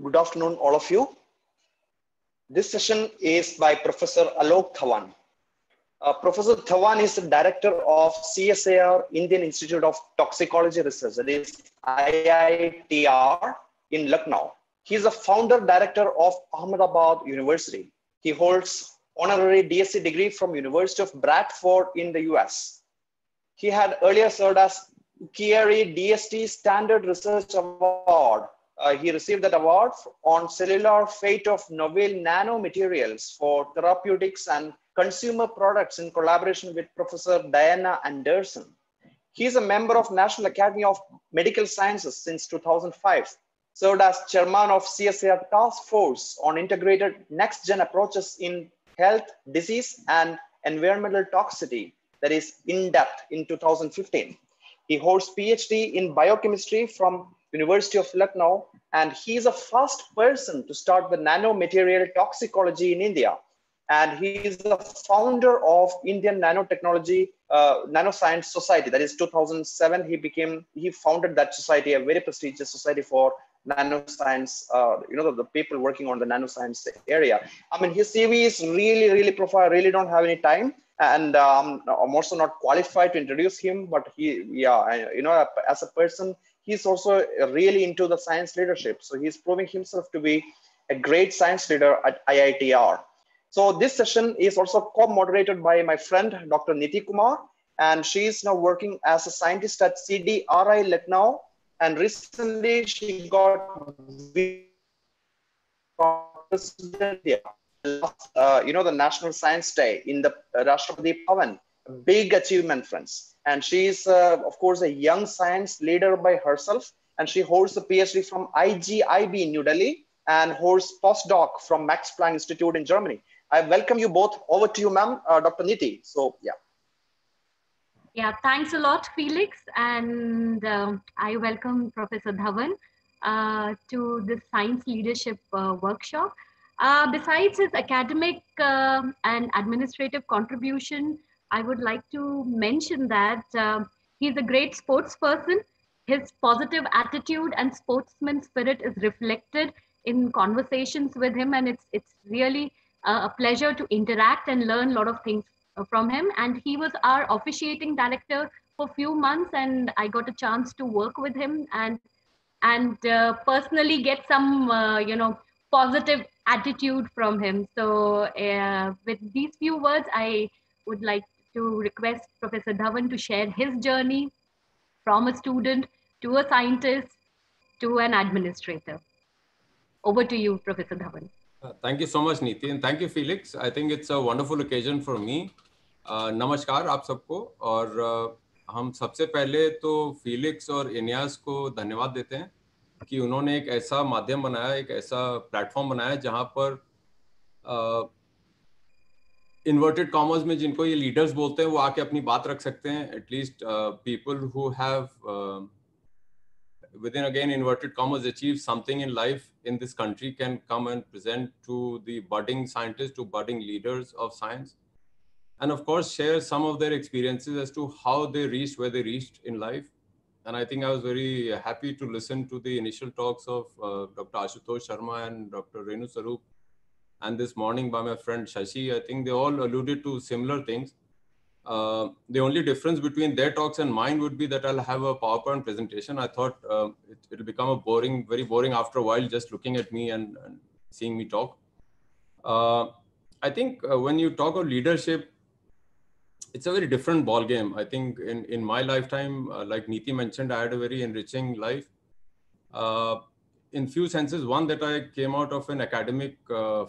Good afternoon, all of you. This session is by Professor Alok Dhawan. Professor Dhawan is the director of CSIR, Indian Institute of Toxicology Research, that is IITR in Lucknow. He is the founder director of Ahmedabad University. He holds honorary DSc degree from University of Bradford in the US. He had earlier served as Kieri DST Standard Research Award. He received that award on cellular fate of novel nanomaterials for therapeutics and consumer products in collaboration with Professor Diana Anderson. He is a member of National Academy of Medical Sciences since 2005, served as chairman of CSIR Task Force on Integrated Next-Gen Approaches in Health, Disease, and Environmental Toxicity, that is INDEPT, in 2015. He holds PhD in biochemistry from University of Lucknow, and he is the first person to start the nanomaterial toxicology in India. And he is the founder of Indian Nanotechnology Nanoscience Society. That is 2007. He founded that society, a very prestigious society for nanoscience. The people working on the nanoscience area. I mean, his CV is really profile. I really don't have any time, and I'm also not qualified to introduce him. But as a person, he's also really into the science leadership. So he's proving himself to be a great science leader at IITR. So this session is also co-moderated by my friend, Dr. Niti Kumar, and she is now working as a scientist at CDRI Lucknow. And recently she got the National Science Day in the Rashtrapati Bhavan. Big achievement, friends. And she is, of course, a young science leader by herself. And she holds a PhD from IGIB in New Delhi and holds postdoc from Max Planck Institute in Germany. I welcome you both. Over to you, ma'am, Dr. Niti. So, yeah. Yeah, thanks a lot, Felix. And I welcome Professor Dhawan to this science leadership workshop. Besides his academic and administrative contribution, I would like to mention that he's a great sports person. His positive attitude and sportsman spirit is reflected in conversations with him, and it's really a pleasure to interact and learn a lot of things from him. And he was our officiating director for a few months, and I got a chance to work with him and personally get some positive attitude from him. So with these few words, I would like to request Professor Dhawan to share his journey from a student to a scientist to an administrator. Over to you, Professor Dhawan. Thank you so much, Niti, and thank you, Felix. I think it's a wonderful occasion for me. नमस्कार आप सबको, और हम सबसे पहले तो Felix और इनियास को धन्यवाद देते हैं कि उन्होंने एक ऐसा माध्यम बनाया, एक ऐसा प्लेटफॉर्म बनाया जहां पर इन्वर्टेड कॉमर्स में जिनको ये लीडर्स बोलते हैं वो आके अपनी बात रख सकते हैं. At least people who have within again inverted commas achieve something in life in this country can come and present to the budding scientists, to budding leaders of science, and of course share some of their experiences as to how they reached where they reached in life. And I think I was very happy to listen to the initial talks of Dr. Ashutosh Sharma and Dr. Renu Sarup, and this morning by my friend Shashi. I think they all alluded to similar things, The only difference between their talks and mine would be that I'll have a PowerPoint presentation. I thought it'll become a boring, very boring after a while, just looking at me and seeing me talk. I think when you talk of leadership, it's a very different ball game. I think in my lifetime, like Neeti mentioned, I had a very enriching life. In few senses, one, that I came out of an academic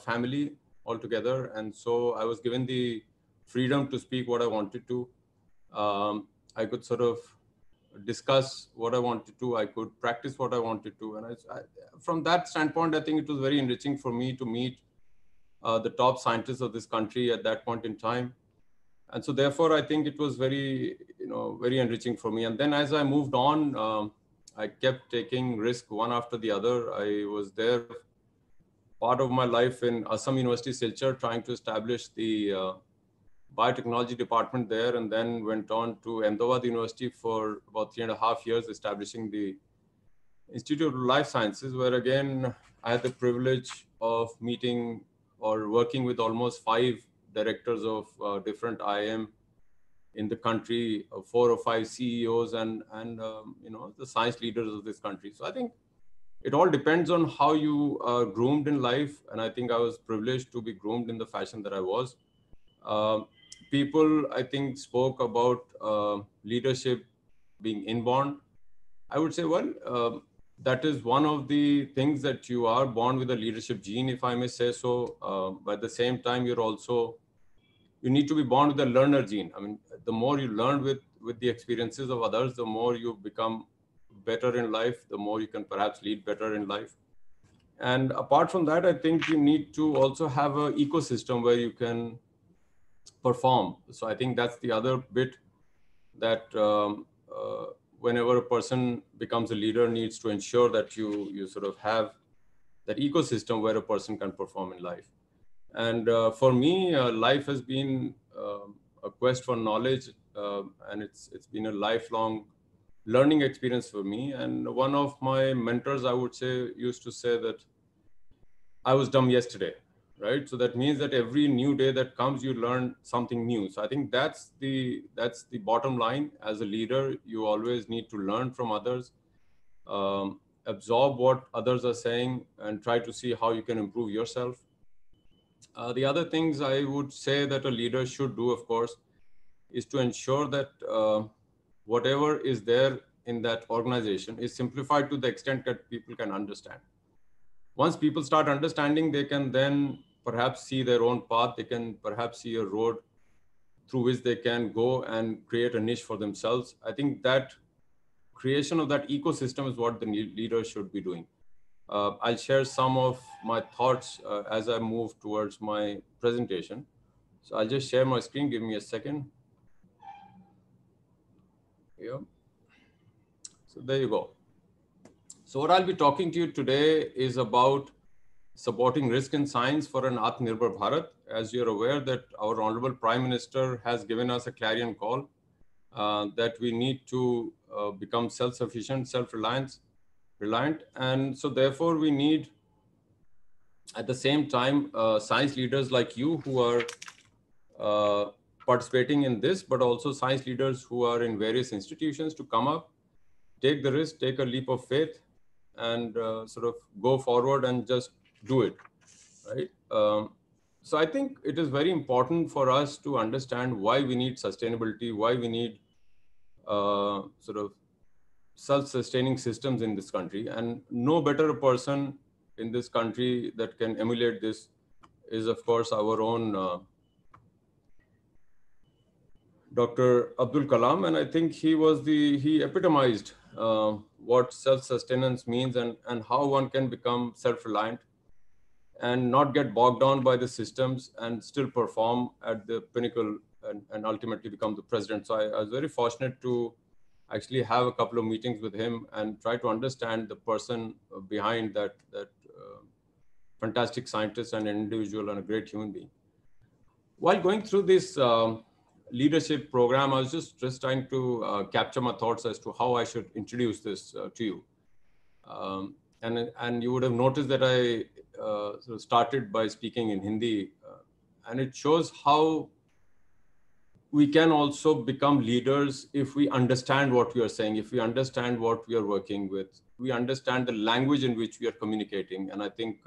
family altogether, and so I was given the freedom to speak what I wanted to. I could sort of discuss what I wanted to. I could practice what I wanted to, and from that standpoint, I think it was very enriching for me to meet the top scientists of this country at that point in time. And so therefore, I think it was very, very enriching for me. And then as I moved on, I kept taking risk one after the other. I was there part of my life in Assam University, Silchar, trying to establish the biotechnology department there, and then went on to Ahmedabad University for about 3.5 years, establishing the Institute of Life Sciences, where again, I had the privilege of meeting or working with almost 5 directors of different IIM in the country, 4 or 5 CEOs, and the science leaders of this country. So I think it all depends on how you are groomed in life, and I think I was privileged to be groomed in the fashion that I was. People, I think, spoke about leadership being inborn. I would say, well, that is one of the things, that you are born with a leadership gene, if I may say so. But at the same time, you need to be born with a learner gene. I mean, the more you learn with the experiences of others, the more you become better in life, the more you can perhaps lead better in life. And apart from that, I think you need to also have an ecosystem where you can perform. So I think that's the other bit, that whenever a person becomes a leader, needs to ensure that you sort of have that ecosystem where a person can perform in life. And for me, life has been a quest for knowledge, and it's been a lifelong learning experience for me. And one of my mentors, I would say, used to say that I was dumb yesterday, right? So that means that every new day that comes, you learn something new. So I think that's the bottom line. As a leader, you always need to learn from others, absorb what others are saying, and try to see how you can improve yourself. The other things I would say that a leader should do, of course, is to ensure that whatever is there in that organization is simplified to the extent that people can understand. Once people start understanding, they can then perhaps see their own path. They can perhaps see a road through which they can go and create a niche for themselves. I think that creation of that ecosystem is what the leader should be doing. I'll share some of my thoughts as I move towards my presentation. So I'll just share my screen. Give me a second. Yeah. So there you go. So what I'll be talking to you today is about supporting risk in science for an Atmanirbhar Bharat. As you're aware, that our Honorable Prime Minister has given us a clarion call that we need to become self-sufficient, self-reliant. And so therefore we need, at the same time, science leaders like you who are participating in this, but also science leaders who are in various institutions to come up, take the risk, take a leap of faith, and sort of go forward and just do it, right? So I think it is very important for us to understand why we need sustainability, why we need sort of self-sustaining systems in this country. And no better a person in this country that can emulate this is, of course, our own Dr. Abdul Kalam. And I think he epitomized what self-sustenance means, and how one can become self-reliant and not get bogged down by the systems and still perform at the pinnacle and ultimately become the president. So I was very fortunate to actually have a couple of meetings with him and try to understand the person behind that fantastic scientist and an individual and a great human being. While going through this leadership program, I was just trying to capture my thoughts as to how I should introduce this to you. And you would have noticed that I sort of started by speaking in Hindi, and it shows how we can also become leaders if we understand what we are saying, if we understand what we are working with, we understand the language in which we are communicating. And I think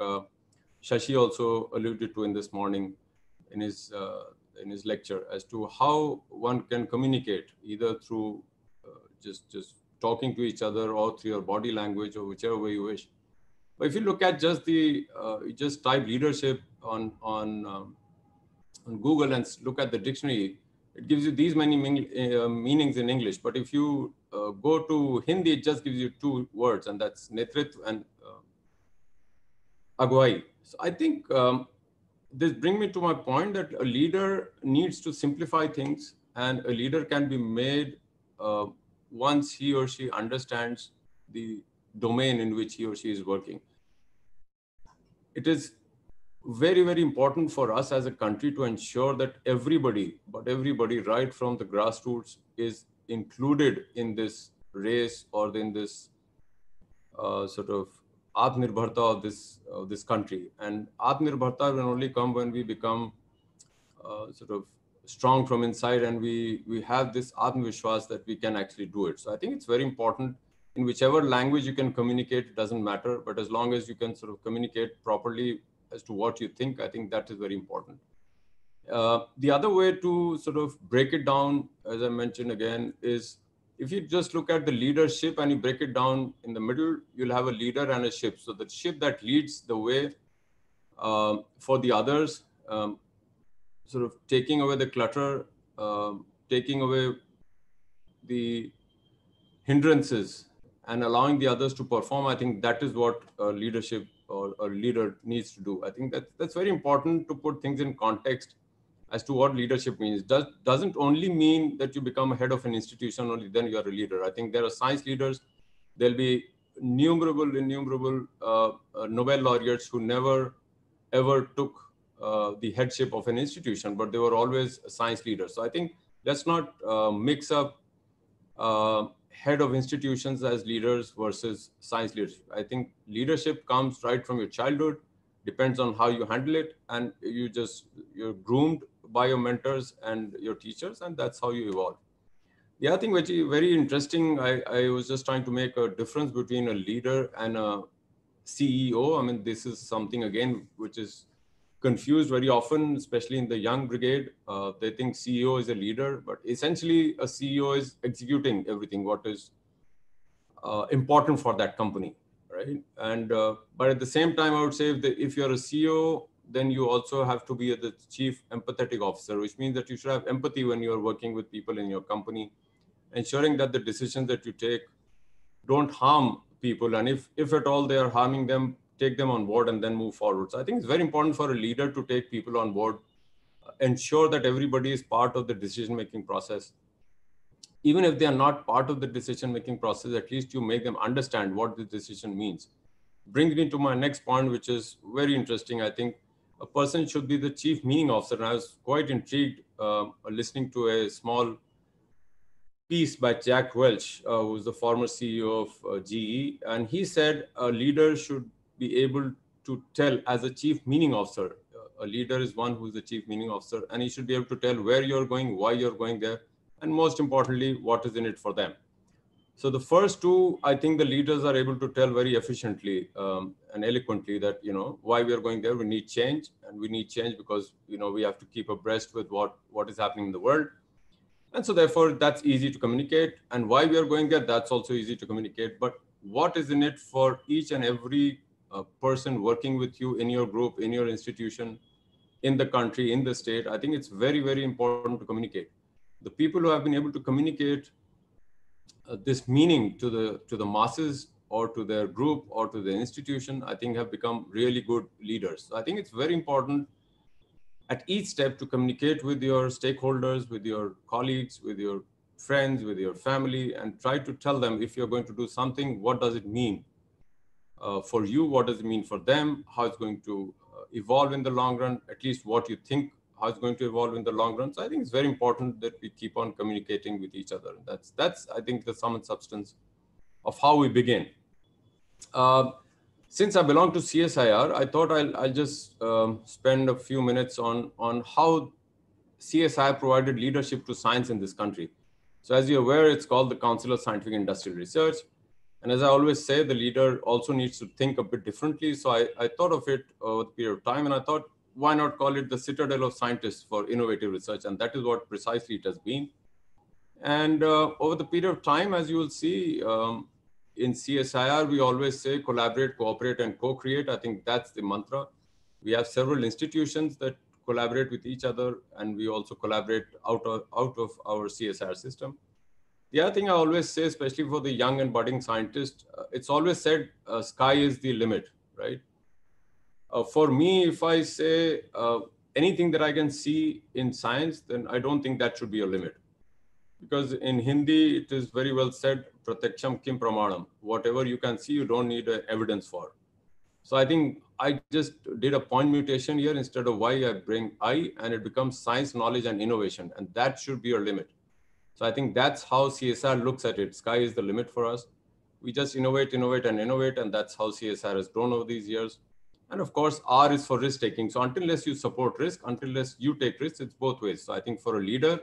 Shashi also alluded to in this morning in his lecture as to how one can communicate either through just talking to each other or through your body language or whichever way you wish. But if you look at just just type leadership on Google and look at the dictionary, it gives you these many meanings in English. But if you go to Hindi, it just gives you two words, and that's netritva and agwai. So I think this brings me to my point that a leader needs to simplify things, and a leader can be made once he or she understands the domain in which he or she is working. It is very, very important for us as a country to ensure that everybody, right from the grassroots, is included in this race or in this sort of Atmanirbharta of this country. And Atmanirbharta will only come when we become sort of strong from inside, and we have this Atmavishwas that we can actually do it. So I think it's very important. In whichever language you can communicate, it doesn't matter. But as long as you can sort of communicate properly as to what you think, I think that is very important. The other way to sort of break it down, as I mentioned again, is if you just look at the leadership and you break it down in the middle, you'll have a leader and a ship. So the ship that leads the way for the others, sort of taking away the clutter, taking away the hindrances and allowing the others to perform. I think that is what leadership or a leader needs to do. I think that's very important to put things in context as to what leadership means. Doesn't only mean that you become a head of an institution, only then you are a leader. I think there are science leaders. There'll be innumerable Nobel laureates who never ever took the headship of an institution, but they were always a science leaders. So I think let's not mix up head of institutions as leaders versus science leadership. I think leadership comes right from your childhood, depends on how you handle it, and you're groomed by your mentors and your teachers, and that's how you evolve. The other thing which is very interesting, I was just trying to make a difference between a leader and a CEO. I mean, this is something again which is confused very often, especially in the young brigade. They think CEO is a leader, but essentially a CEO is executing everything what is important for that company, right? And but at the same time, I would say if you're a CEO, then you also have to be the chief empathetic officer, which means that you should have empathy when you're working with people in your company, ensuring that the decisions that you take don't harm people, and if at all they are harming them, take them on board and then move forward. So I think it's very important for a leader to take people on board, ensure that everybody is part of the decision-making process. Even if they are not part of the decision-making process, at least you make them understand what the decision means. Brings me to my next point, which is very interesting. I think a person should be the chief meaning officer. And I was quite intrigued listening to a small piece by Jack Welch, who is the former CEO of GE. And he said a leader should be able to tell as a chief meaning officer. A leader is one who is the chief meaning officer, and he should be able to tell where you're going, why you're going there, and most importantly, what is in it for them. So the first two, I think the leaders are able to tell very efficiently and eloquently that, why we are going there. We need change, and we need change because, we have to keep abreast with what is happening in the world. And so therefore, that's easy to communicate. And why we are going there, that's also easy to communicate. But what is in it for each and every person working with you in your group, in your institution, in the country, in the state, I think it's very, very important to communicate. The people who have been able to communicate this meaning to the masses or to their group or to the institution, I think have become really good leaders. So I think it's very important at each step to communicate with your stakeholders, with your colleagues, with your friends, with your family, and try to tell them if you're going to do something, what does it mean for you? What does it mean for them? How it's going to evolve in the long run, at least what you think, how it's going to evolve in the long run. So I think it's very important that we keep on communicating with each other. That's I think, the sum and substance of how we begin. Since I belong to CSIR, I thought I'll just spend a few minutes on how CSI provided leadership to science in this country. So as you're aware, it's called the Council of Scientific and Industrial Research. And as I always say, the leader also needs to think a bit differently. So I thought of it over the period of time, and I thought, why not call it the Citadel of Scientists for Innovative Research? And that is what precisely it has been. And over the period of time, as you will see, in CSIR, we always say collaborate, cooperate, and co-create. I think that's the mantra. We have several institutions that collaborate with each other, and we also collaborate out of our CSIR system. The other thing I always say, especially for the young and budding scientist, it's always said, sky is the limit, right? For me, if I say anything that I can see in science, then I don't think that should be a limit. Because in Hindi, it is very well said, pratyaksham kim pramanam. Whatever you can see, you don't need evidence for. So I think I just did a point mutation here. Instead of Y, I bring I, and it becomes science, knowledge, and innovation. And that should be your limit. So I think that's how CSR looks at it. Sky is the limit for us. We just innovate, innovate, and innovate. And that's how CSR has grown over these years. And of course, R is for risk taking. So unless you support risk, unless you take risks, it's both ways. So I think for a leader,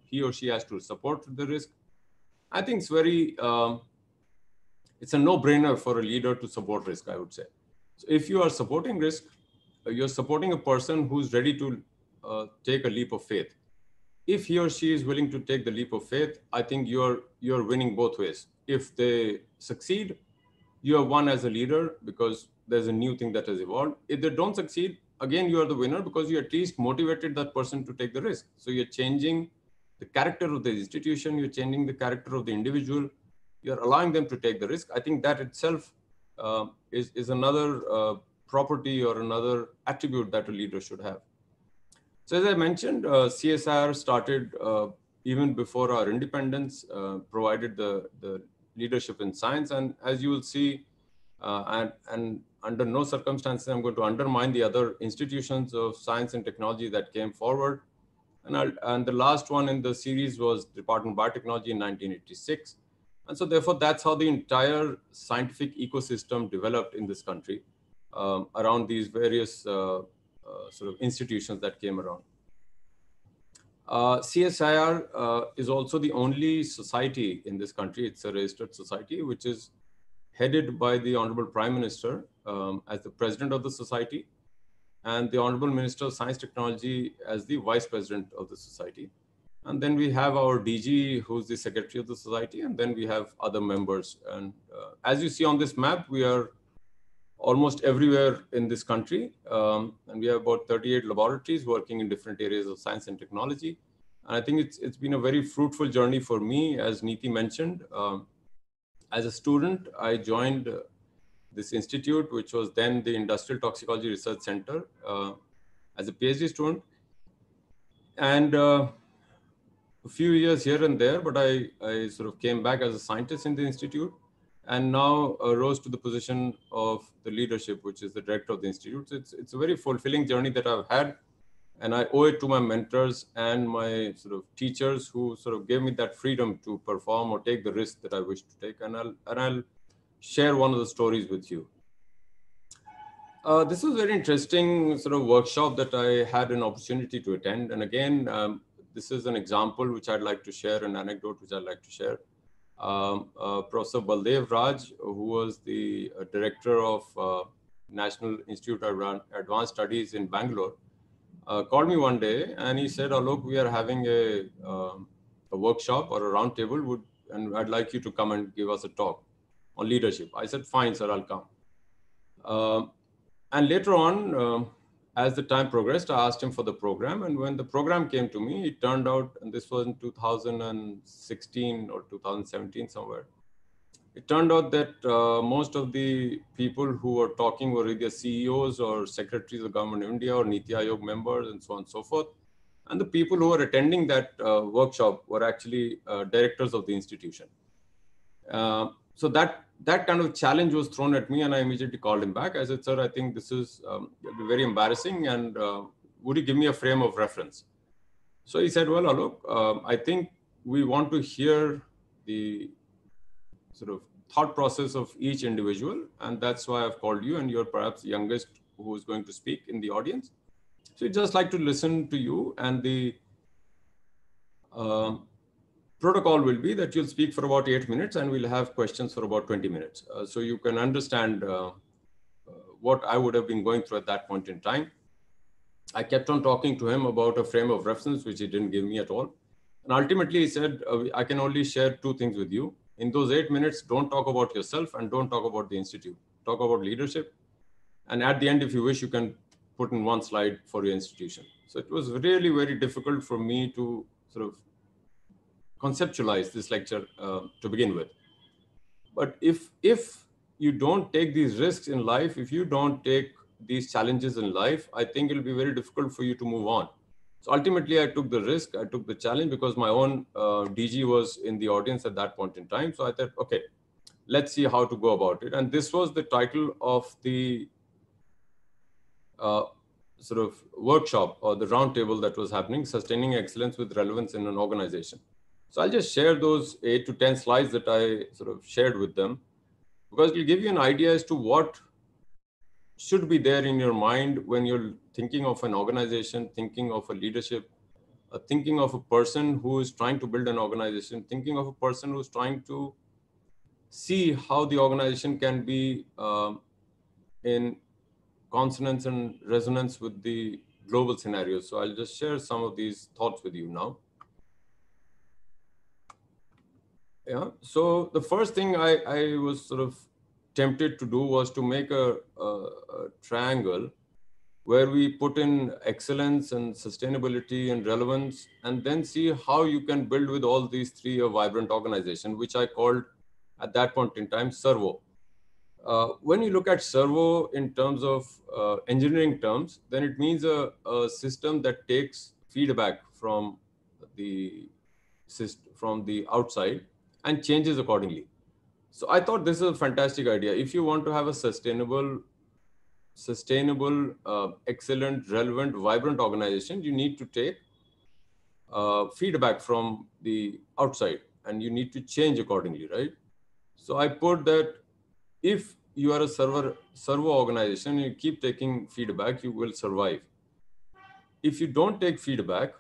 he or she has to support the risk. I think it's very, it's a no-brainer for a leader to support risk, I would say. So if you are supporting risk, you're supporting a person who's ready to take a leap of faith. If he or she is willing to take the leap of faith, I think you're winning both ways. If they succeed, you have won as a leader because there's a new thing that has evolved. If they don't succeed, again, you are the winner because you at least motivated that person to take the risk. So you're changing the character of the institution, you're changing the character of the individual, you're allowing them to take the risk. I think that itself is another property or another attribute that a leader should have. So as I mentioned, CSIR started even before our independence, provided the leadership in science. And as you will see, and under no circumstances, I'm going to undermine the other institutions of science and technology that came forward. And the last one in the series was Department of Biotechnology in 1986. And so therefore, that's how the entire scientific ecosystem developed in this country around these various sort of institutions that came around. CSIR is also the only society in this country, it's a registered society, which is headed by the Honorable Prime Minister as the president of the society, and the Honorable Minister of Science Technology as the vice president of the society. And then we have our DG, who's the secretary of the society, and then we have other members. And as you see on this map, we are almost everywhere in this country. And we have about 38 laboratories working in different areas of science and technology. And I think it's been a very fruitful journey for me, as Neeti mentioned. As a student, I joined this institute, which was then the Industrial Toxicology Research Center, as a PhD student. And a few years here and there, but I sort of came back as a scientist in the institute, and now rose to the position of the leadership, which is the director of the institute. So it's a very fulfilling journey that I've had, and I owe it to my mentors and my sort of teachers who sort of gave me that freedom to perform or take the risk that I wish to take. And I'll share one of the stories with you. This was a very interesting sort of workshop that I had an opportunity to attend. And again, this is an example which I'd like to share, an anecdote which I'd like to share. Professor Baldev Raj, who was the director of National Institute of Advanced Studies in Bangalore, called me one day and he said, "Alok, we are having a workshop or a roundtable, and I'd like you to come and give us a talk on leadership." I said, "Fine, sir, I'll come." And later on, as the time progressed, I asked him for the program. And when the program came to me, it turned out, and this was in 2016 or 2017 somewhere, it turned out that most of the people who were talking were either CEOs or secretaries of the government of India or Niti Aayog members and so on and so forth. And the people who were attending that workshop were actually directors of the institution. So that kind of challenge was thrown at me, and I immediately called him back. I said, "Sir, I think this is very embarrassing, and would you give me a frame of reference?" So he said, "Well, Alok, I think we want to hear the sort of thought process of each individual, and that's why I've called you, and you're perhaps the youngest who is going to speak in the audience. So we'd just like to listen to you and the protocol will be that you'll speak for about 8 minutes and we'll have questions for about 20 minutes. So you can understand what I would have been going through at that point in time. I kept on talking to him about a frame of reference, which he didn't give me at all. And ultimately he said, I can only share 2 things with you. In those 8 minutes, don't talk about yourself and don't talk about the institute. Talk about leadership. And at the end, if you wish, you can put in 1 slide for your institution. So it was really very difficult for me to sort of conceptualize this lecture to begin with. But if you don't take these risks in life, if you don't take these challenges in life, I think it'll be very difficult for you to move on. So ultimately, I took the risk, I took the challenge because my own DG was in the audience at that point in time. So I thought, okay, let's see how to go about it. And this was the title of the sort of workshop or the roundtable that was happening, Sustaining Excellence with Relevance in an Organization. So I'll just share those 8 to 10 slides that I sort of shared with them, because it'll give you an idea as to what should be there in your mind when you're thinking of an organization, thinking of a leadership, thinking of a person who is trying to build an organization, thinking of a person who's trying to see how the organization can be in consonance and resonance with the global scenario. So I'll just share some of these thoughts with you now. Yeah. So the first thing I was sort of tempted to do was to make a triangle where we put in excellence and sustainability and relevance, and then see how you can build with all these 3 a vibrant organization, which I called at that point in time Servo. When you look at Servo in terms of engineering terms, then it means a system that takes feedback from the outside and changes accordingly. So I thought this is a fantastic idea. If you want to have a sustainable, excellent, relevant, vibrant organization, you need to take feedback from the outside and you need to change accordingly, right? So I put that if you are a servo organization, you keep taking feedback, you will survive. If you don't take feedback,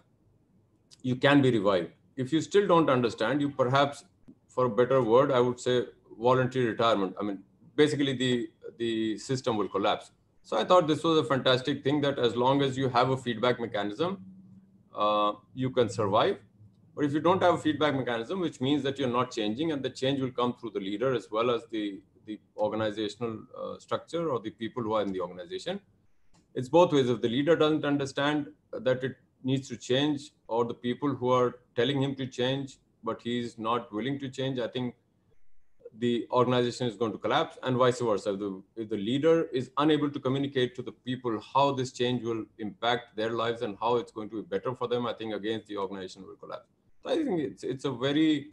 you can be revived. If you still don't understand, you perhaps, for a better word, I would say voluntary retirement. I mean, basically the system will collapse. So I thought this was a fantastic thing, that as long as you have a feedback mechanism, you can survive. But if you don't have a feedback mechanism, which means that you're not changing, and the change will come through the leader as well as the organizational structure or the people who are in the organization. It's both ways. If the leader doesn't understand that it needs to change, or the people who are telling him to change, but he's not willing to change, I think the organization is going to collapse, and vice versa. If the leader is unable to communicate to the people how this change will impact their lives and how it's going to be better for them, I think again, the organization will collapse. So I think it's a very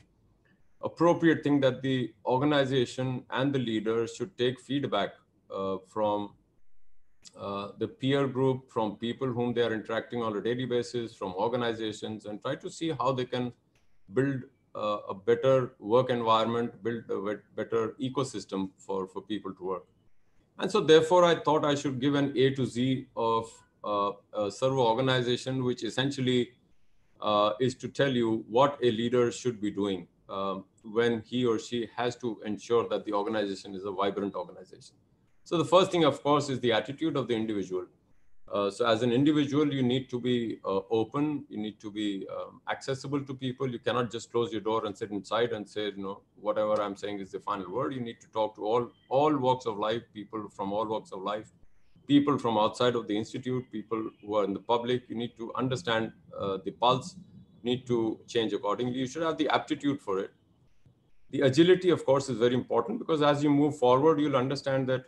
appropriate thing that the organization and the leader should take feedback from the peer group, from people whom they are interacting on a daily basis, from organizations, and try to see how they can build a better work environment, build a better ecosystem for people to work. And so therefore, I thought I should give an A to Z of a servo organization, which essentially is to tell you what a leader should be doing when he or she has to ensure that the organization is a vibrant organization. So the first thing, of course, is the attitude of the individual. So as an individual, you need to be open, you need to be accessible to people. You cannot just close your door and sit inside and say, whatever I'm saying is the final word. You need to talk to all walks of life, people from all walks of life, people from outside of the institute, people who are in the public. You need to understand the pulse, need to change accordingly. You should have the aptitude for it. The agility, of course, is very important, because as you move forward, you'll understand that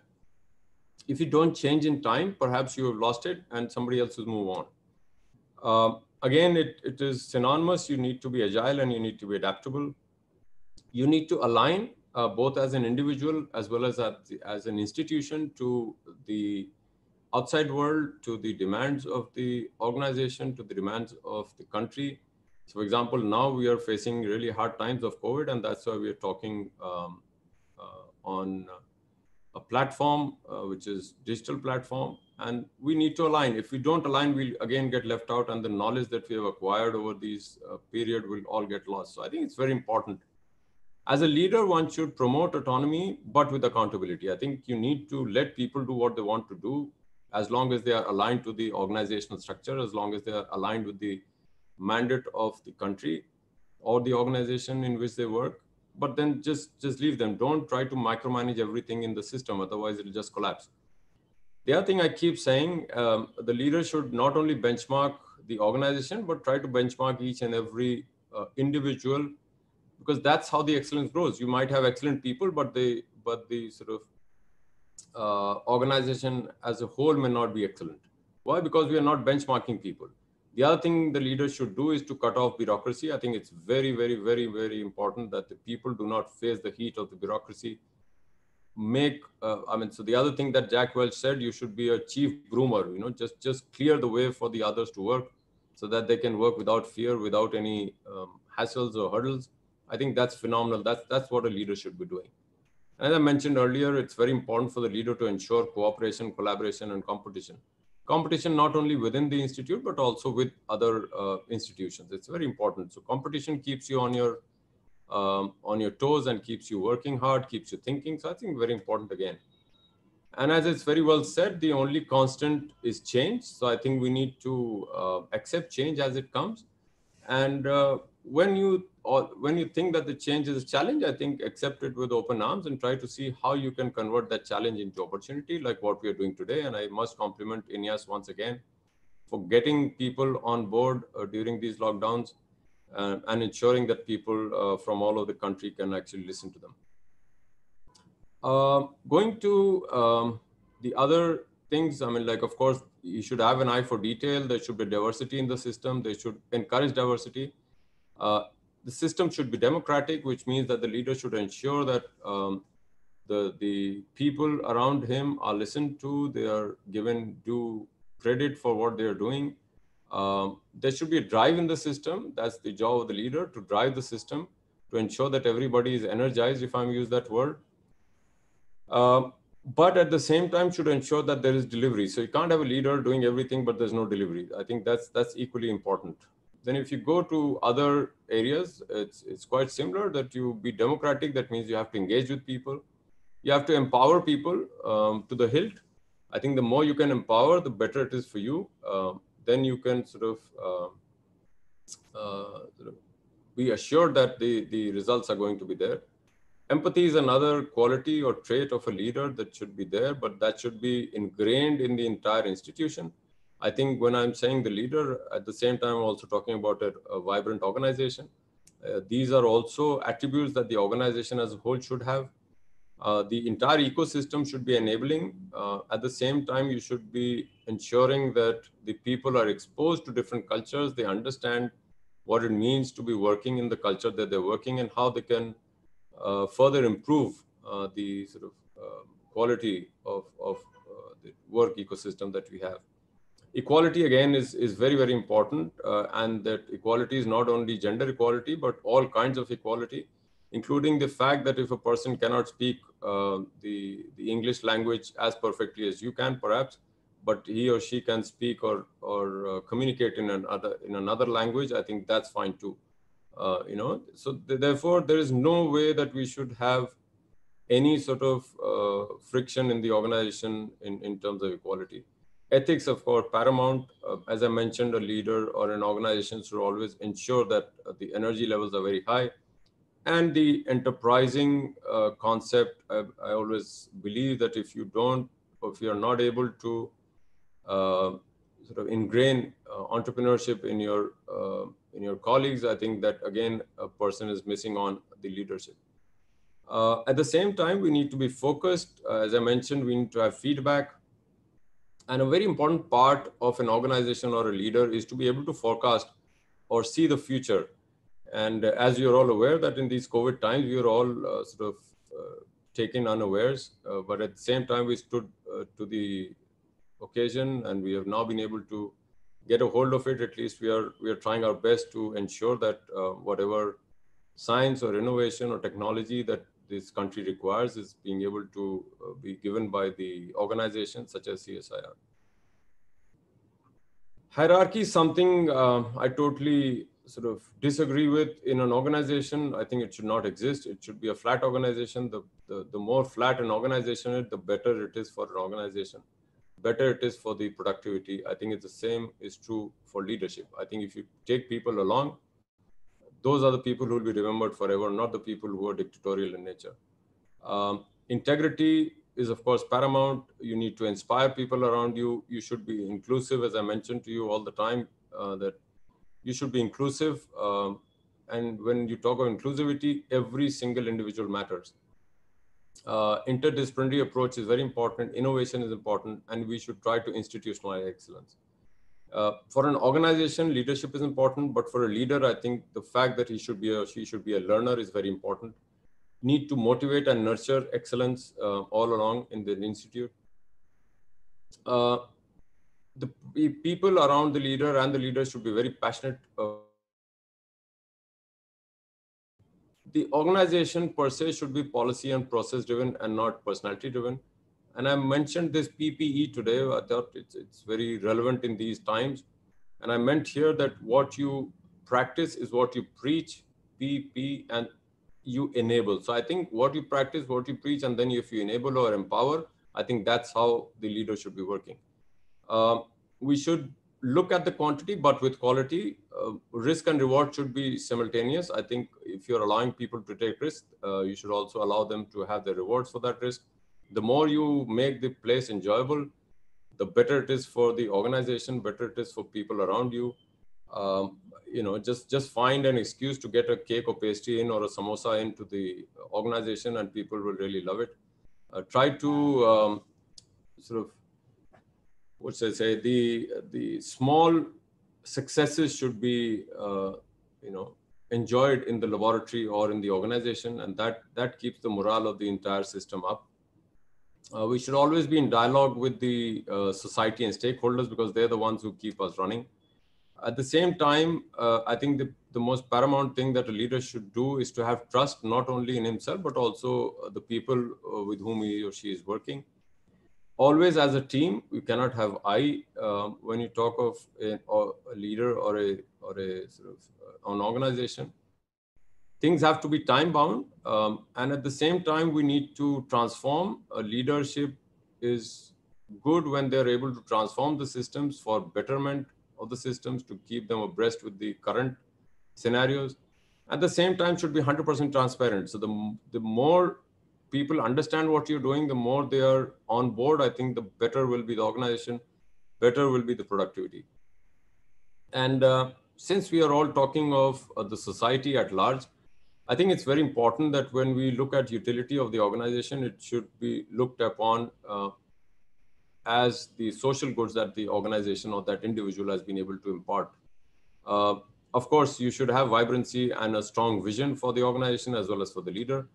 if you don't change in time, perhaps you have lost it and somebody else will move on. Again, it is synonymous. You need to be agile and you need to be adaptable. You need to align both as an individual as well as an institution to the outside world, to the demands of the organization, to the demands of the country. So for example, now we are facing really hard times of COVID, and that's why we are talking on a platform, which is digital platform. And we need to align. If we don't align, we'll again get left out, and the knowledge that we have acquired over these period will all get lost. So I think it's very important. As a leader, one should promote autonomy, but with accountability. I think you need to let people do what they want to do, as long as they are aligned to the organizational structure, as long as they are aligned with the mandate of the country or the organization in which they work. But then just leave them. Don't try to micromanage everything in the system, otherwise it'll just collapse. The other thing I keep saying, the leader should not only benchmark the organization, but try to benchmark each and every individual, because that's how the excellence grows. You might have excellent people, but the sort of organization as a whole may not be excellent. Why? Because we are not benchmarking people. The other thing the leaders should do is to cut off bureaucracy. I think it's very, very, very, very important that the people do not face the heat of the bureaucracy. So the other thing that Jack Welch said, you should be a chief groomer, just clear the way for the others to work so that they can work without fear, without any hassles or hurdles. I think that's phenomenal. That's what a leader should be doing. As I mentioned earlier, it's very important for the leader to ensure cooperation, collaboration, and competition. Competition not only within the institute, but also with other institutions. It's very important. So competition keeps you on your toes and keeps you working hard, keeps you thinking. So I think very important again. And as it's very well said, the only constant is change. So I think we need to accept change as it comes. And when you think that the change is a challenge, I think accept it with open arms and try to see how you can convert that challenge into opportunity, like what we are doing today. And I must compliment Inyas once again for getting people on board during these lockdowns and ensuring that people from all over the country can actually listen to them. Going to the other things, of course, you should have an eye for detail. There should be diversity in the system. They should encourage diversity. The system should be democratic, which means that the leader should ensure that the people around him are listened to. They are given due credit for what they are doing. There should be a drive in the system. That's the job of the leader, to drive the system, to ensure that everybody is energized, if I may use that word. But at the same time should ensure that there is delivery. So you can't have a leader doing everything, but there's no delivery. I think that's equally important. Then if you go to other areas, it's quite similar, that you be democratic. That means you have to engage with people. You have to empower people to the hilt. I think the more you can empower, the better it is for you. Then you can sort of be assured that the results are going to be there. Empathy is another quality or trait of a leader that should be there, but that should be ingrained in the entire institution. I think when I'm saying the leader, at the same time, I'm also talking about a vibrant organization. These are also attributes that the organization as a whole should have. The entire ecosystem should be enabling. At the same time, you should be ensuring that the people are exposed to different cultures. They understand what it means to be working in the culture that they're working and how they can further improve the sort of quality of the work ecosystem that we have. Equality, again, is very, very important. And that equality is not only gender equality, but all kinds of equality, including the fact that if a person cannot speak the English language as perfectly as you can, perhaps, but he or she can speak or communicate in another language, I think that's fine too. So therefore, there is no way that we should have any sort of friction in the organization in terms of equality. Ethics, of course, paramount. As I mentioned, a leader or an organization should always ensure that the energy levels are very high. And the enterprising concept, I always believe that if you're not able to sort of ingrain entrepreneurship in your colleagues, I think that, again, a person is missing on the leadership. At the same time, we need to be focused. As I mentioned, we need to have feedback. And a very important part of an organization or a leader is to be able to forecast or see the future. And as you're all aware that in these COVID times, we are all sort of taken unawares, but at the same time, we stood to the occasion, and we have now been able to get a hold of it. At least we are trying our best to ensure that whatever science or innovation or technology that this country requires is being able to be given by the organizations such as CSIR. Hierarchy is something I totally sort of disagree with in an organization. I think it should not exist. It should be a flat organization. The more flat an organization is, the better it is for an organization. Better it is for the productivity. I think it's the same is true for leadership. I think if you take people along, those are the people who will be remembered forever, not the people who are dictatorial in nature. Integrity is, of course, paramount. You need to inspire people around you. You should be inclusive, as I mentioned to you all the time, that you should be inclusive. And when you talk of inclusivity, every single individual matters. Interdisciplinary approach is very important. Innovation is important, and we should try to institutionalize excellence. For an organization, leadership is important, but for a leader, I think the fact that he should be or she should be a learner is very important. Need to motivate and nurture excellence all along in the institute. The people around the leader and the leader should be very passionate. The organization per se should be policy and process driven and not personality driven. And I mentioned this PPE today. I thought it's very relevant in these times. And I meant here that what you practice is what you preach, PP, and you enable. So I think what you practice, what you preach, and then if you enable or empower, I think that's how the leader should be working. We should look at the quantity, but with quality. Risk and reward should be simultaneous. I think if you're allowing people to take risk, you should also allow them to have the rewards for that risk. The more you make the place enjoyable, the better it is for the organization, better it is for people around you. Just find an excuse to get a cake or pastry in or a samosa into the organization, and people will really love it. Try to sort of, what should I say, the small successes should be enjoyed in the laboratory or in the organization, and that keeps the morale of the entire system up. We should always be in dialogue with the society and stakeholders, because they're the ones who keep us running. At the same time, I think the most paramount thing that a leader should do is to have trust, not only in himself, but also the people with whom he or she is working. Always as a team, you cannot have I when you talk of a leader or a sort of an organization. Things have to be time bound, and at the same time, we need to transform. Leadership is good when they're able to transform the systems for betterment of the systems, to keep them abreast with the current scenarios. At the same time, should be 100% transparent. So the more people understand what you're doing, the more they are on board, I think the better will be the organization, better will be the productivity. And since we are all talking of the society at large, I think it's very important that when we look at utility of the organization, it should be looked upon as the social goods that the organization or that individual has been able to impart. Of course, you should have vibrancy and a strong vision for the organization as well as for the leader.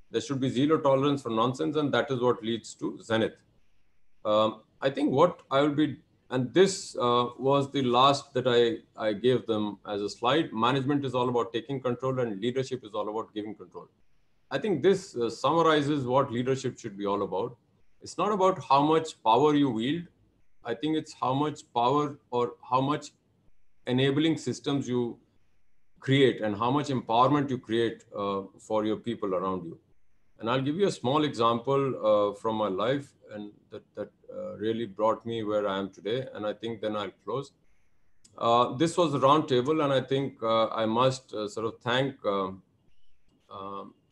There should be zero tolerance for nonsense, and that is what leads to zenith. I think what I will be, and this was the last that I gave them as a slide. Management is all about taking control, and leadership is all about giving control. I think this summarizes what leadership should be all about. It's not about how much power you wield. I think it's how much power or how much enabling systems you create and how much empowerment you create for your people around you. And I'll give you a small example from my life, and that really brought me where I am today. And I think then I'll close. This was the round table, and I think I must sort of thank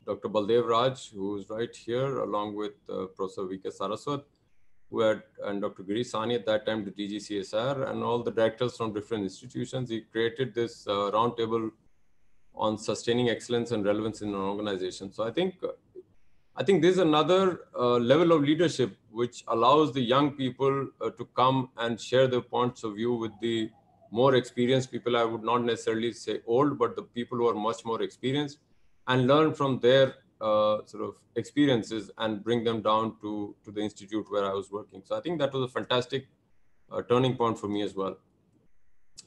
Dr. Baldev Raj, who is right here, along with Professor V.K. Saraswat, and Dr. Giri Sani at that time, the DGCSR, and all the directors from different institutions. He created this round table on sustaining excellence and relevance in an organization. So I think this is another level of leadership which allows the young people to come and share their points of view with the more experienced people. I would not necessarily say old, but the people who are much more experienced, and learn from their sort of experiences and bring them down to the institute where I was working. So I think that was a fantastic turning point for me as well.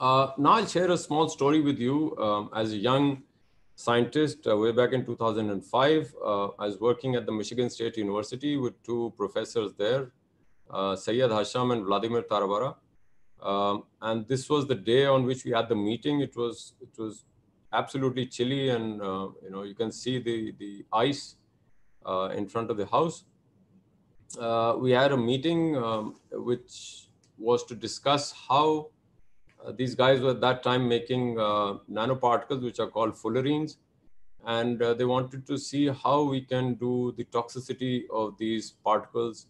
Now I'll share a small story with you. As a young scientist, way back in 2005, I was working at the Michigan State University with two professors there, Syed Hasham and Vladimir Tarabara. And this was the day on which we had the meeting. It was absolutely chilly, and you can see the ice in front of the house. We had a meeting which was to discuss how these guys were at that time making nanoparticles, which are called fullerenes. And they wanted to see how we can do the toxicity of these particles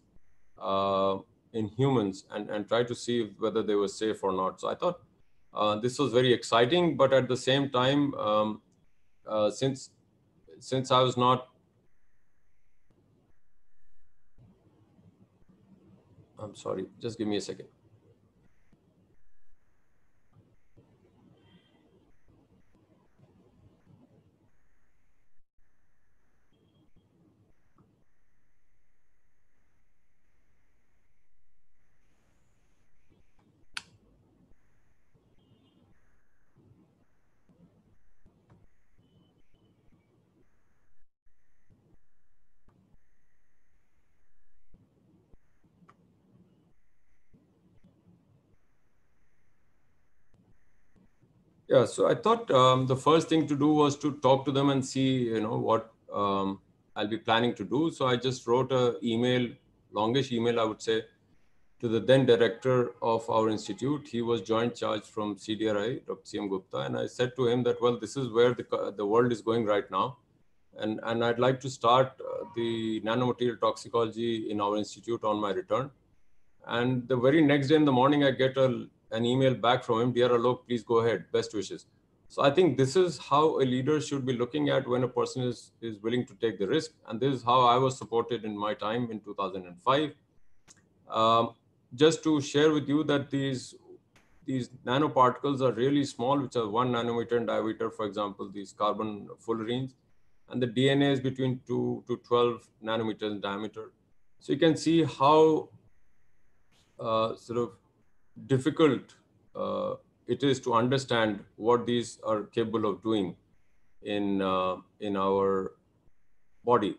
in humans and try to see whether they were safe or not. So I thought this was very exciting, but at the same time, since I was not, I'm sorry, just give me a second. Yeah, so I thought the first thing to do was to talk to them and see, what I'll be planning to do. So I just wrote a email, longish email, I would say, to the then director of our institute. He was joint charge from CDRI, Dr. C.M. Gupta. And I said to him that, well, this is where the world is going right now. And I'd like to start the nanomaterial toxicology in our institute on my return. And the very next day in the morning, I get an email back from him, "Dear Alok, please go ahead, best wishes." So I think this is how a leader should be looking at when a person is willing to take the risk. And this is how I was supported in my time in 2005. Just to share with you that these nanoparticles are really small, which are 1 nanometer in diameter, for example, these carbon fullerenes, and the DNA is between 2 to 12 nanometers in diameter. So you can see how sort of difficult it is to understand what these are capable of doing in our body.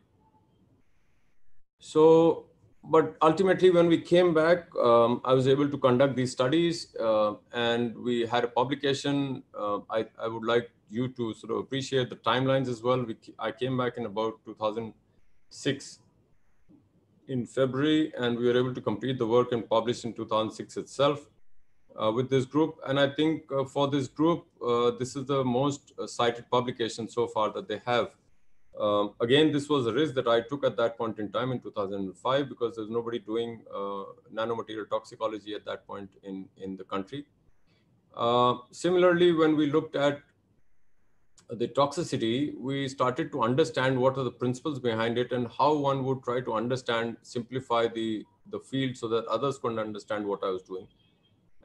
So, but ultimately, when we came back, I was able to conduct these studies, and we had a publication. I would like you to sort of appreciate the timelines as well. I came back in about 2006 in February, and we were able to complete the work and publish in 2006 itself with this group. And I think for this group, this is the most cited publication so far that they have. Again, this was a risk that I took at that point in time in 2005, because there's nobody doing nanomaterial toxicology at that point in the country. Similarly, when we looked at the toxicity, we started to understand what are the principles behind it and how one would try to understand, simplify the field so that others could understand what I was doing.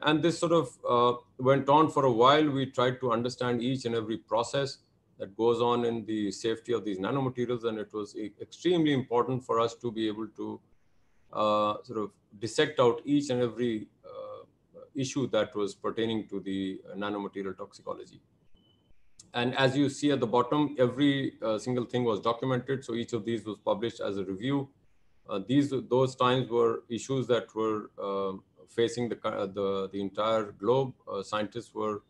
And this sort of went on for a while. We tried to understand each and every process that goes on in the safety of these nanomaterials. And it was extremely important for us to be able to sort of dissect out each and every issue that was pertaining to the nanomaterial toxicology. And as you see at the bottom, every single thing was documented. So each of these was published as a review. Those times were issues that were facing the entire globe. Scientists were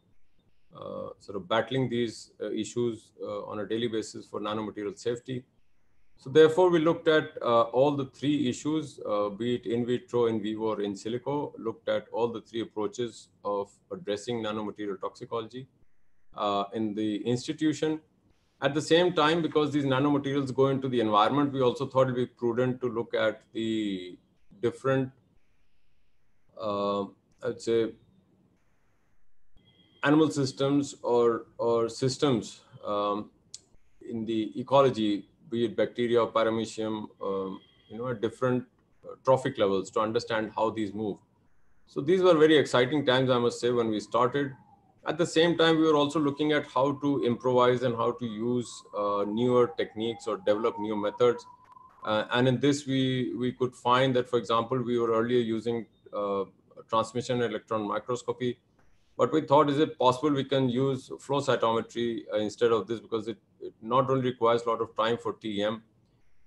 sort of battling these issues on a daily basis for nanomaterial safety. So therefore, we looked at all the three issues, be it in vitro, in vivo, or in silico, looked at all the three approaches of addressing nanomaterial toxicology in the institution. At the same time, because these nanomaterials go into the environment, we also thought it would be prudent to look at the different, I'd say, animal systems or systems in the ecology, be it bacteria or paramecium, at different trophic levels, to understand how these move. So these were very exciting times, I must say, when we started. At the same time, we were also looking at how to improvise and how to use newer techniques or develop new methods. And in this, we could find that, for example, we were earlier using transmission electron microscopy. But we thought, is it possible we can use flow cytometry instead of this? Because it not only requires a lot of time for TEM,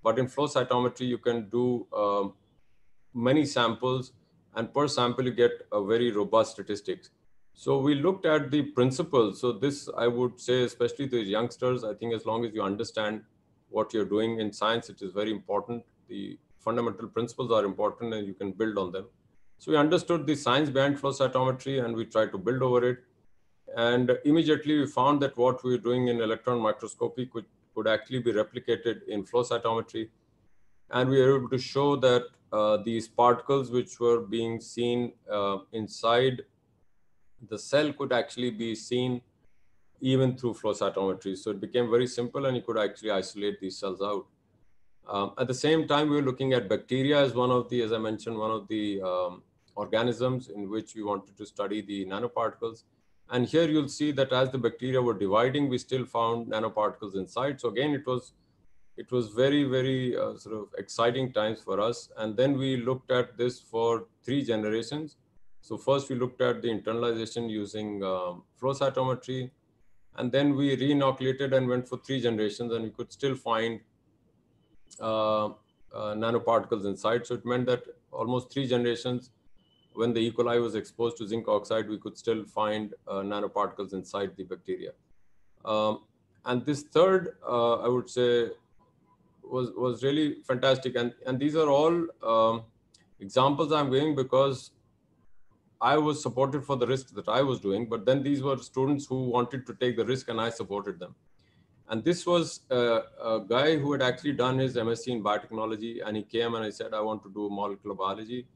but in flow cytometry, you can do many samples and per sample you get a very robust statistics. So we looked at the principles. So this, I would say, especially to youngsters, I think as long as you understand what you're doing in science, it is very important. The fundamental principles are important and you can build on them. So we understood the science behind flow cytometry and we tried to build over it. And immediately we found that what we were doing in electron microscopy could actually be replicated in flow cytometry. And we were able to show that these particles which were being seen inside the cell could actually be seen even through flow cytometry. So it became very simple and you could actually isolate these cells out. At the same time, we were looking at bacteria as one of the, as I mentioned, one of the organisms in which we wanted to study the nanoparticles. And here you'll see that as the bacteria were dividing, we still found nanoparticles inside. So again, it was very, very sort of exciting times for us. And then we looked at this for 3 generations. So first we looked at the internalization using flow cytometry, and then we re-inoculated and went for 3 generations, and we could still find nanoparticles inside. So it meant that almost 3 generations, when the E. coli was exposed to zinc oxide, we could still find nanoparticles inside the bacteria. And this third, I would say, was really fantastic. And these are all examples I'm giving because I was supported for the risk that I was doing, but then these were students who wanted to take the risk and I supported them. And this was a guy who had actually done his MSc in biotechnology, and he came and I said, I want to do molecular biology.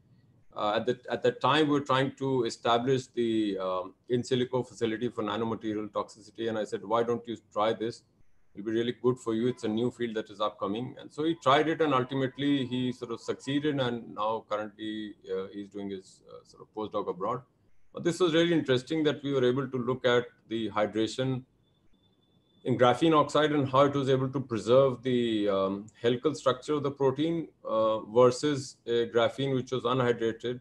At that time, we were trying to establish the in silico facility for nanomaterial toxicity. And I said, why don't you try this? It'll be really good for you. It's a new field that is upcoming. And so he tried it, and ultimately he sort of succeeded. And now currently he's doing his sort of postdoc abroad. But this was really interesting that we were able to look at the hydration in graphene oxide and how it was able to preserve the helical structure of the protein versus a graphene which was unhydrated.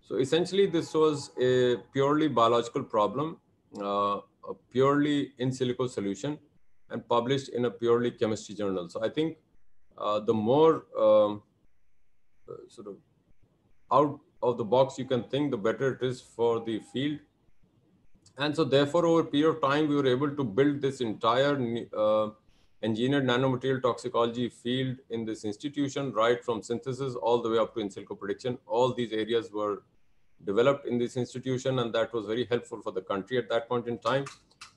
So essentially, this was a purely biological problem, a purely in silico solution, and published in a purely chemistry journal. So I think the more sort of out of the box you can think, the better it is for the field. And so therefore, over a period of time, we were able to build this entire engineered nanomaterial toxicology field in this institution, right from synthesis all the way up to in silico prediction. All these areas were developed in this institution, and that was very helpful for the country at that point in time.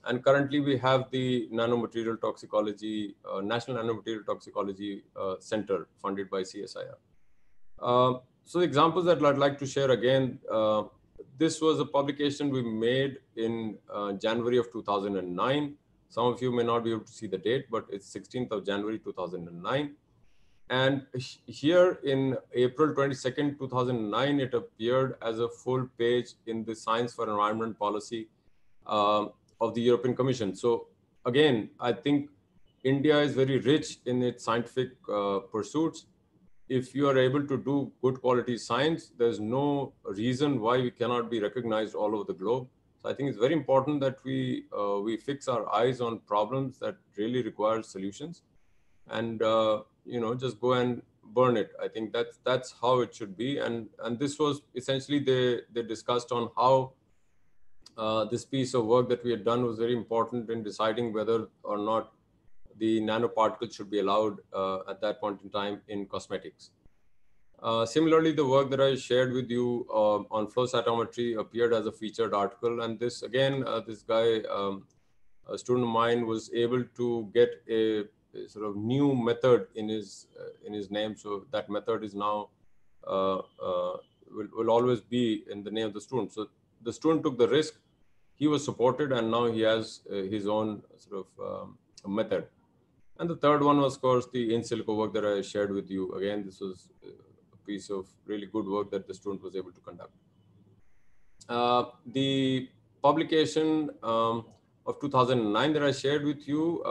And currently, we have the nanomaterial toxicology, National Nanomaterial Toxicology Center funded by CSIR. So the examples that I'd like to share again, this was a publication we made in January of 2009. Some of you may not be able to see the date, but it's 16th of January 2009. And here in April 22nd, 2009, it appeared as a full page in the Science for Environment Policy of the European Commission. So again, I think India is very rich in its scientific pursuits. If you are able to do good quality science, there's no reason why we cannot be recognized all over the globe. So I think it's very important that we fix our eyes on problems that really require solutions, and just go and burn it. I think that's how it should be. And this was essentially they discussed on how this piece of work that we had done was very important in deciding whether or not the nanoparticles should be allowed at that point in time in cosmetics. Similarly, the work that I shared with you on flow cytometry appeared as a featured article. And this, again, this guy, a student of mine, was able to get a sort of new method in his name. So that method is now, will always be in the name of the student. So the student took the risk, he was supported, and now he has his own sort of method. And the third one was, of course, the in silico work that I shared with you. Again, this was a piece of really good work that the student was able to conduct. The publication of 2009 that I shared with you,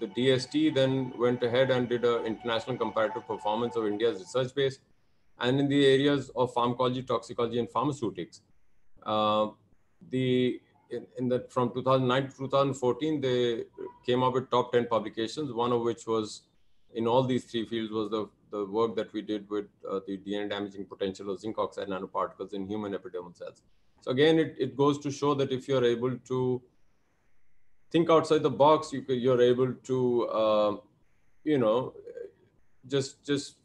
the DST then went ahead and did an international comparative performance of India's research base, and in the areas of pharmacology, toxicology, and pharmaceutics. From 2009 to 2014, they came up with top 10 publications, one of which was in all these 3 fields was the the work that we did with the DNA damaging potential of zinc oxide nanoparticles in human epidermal cells. So again, it goes to show that if you're able to think outside the box, you're able to, just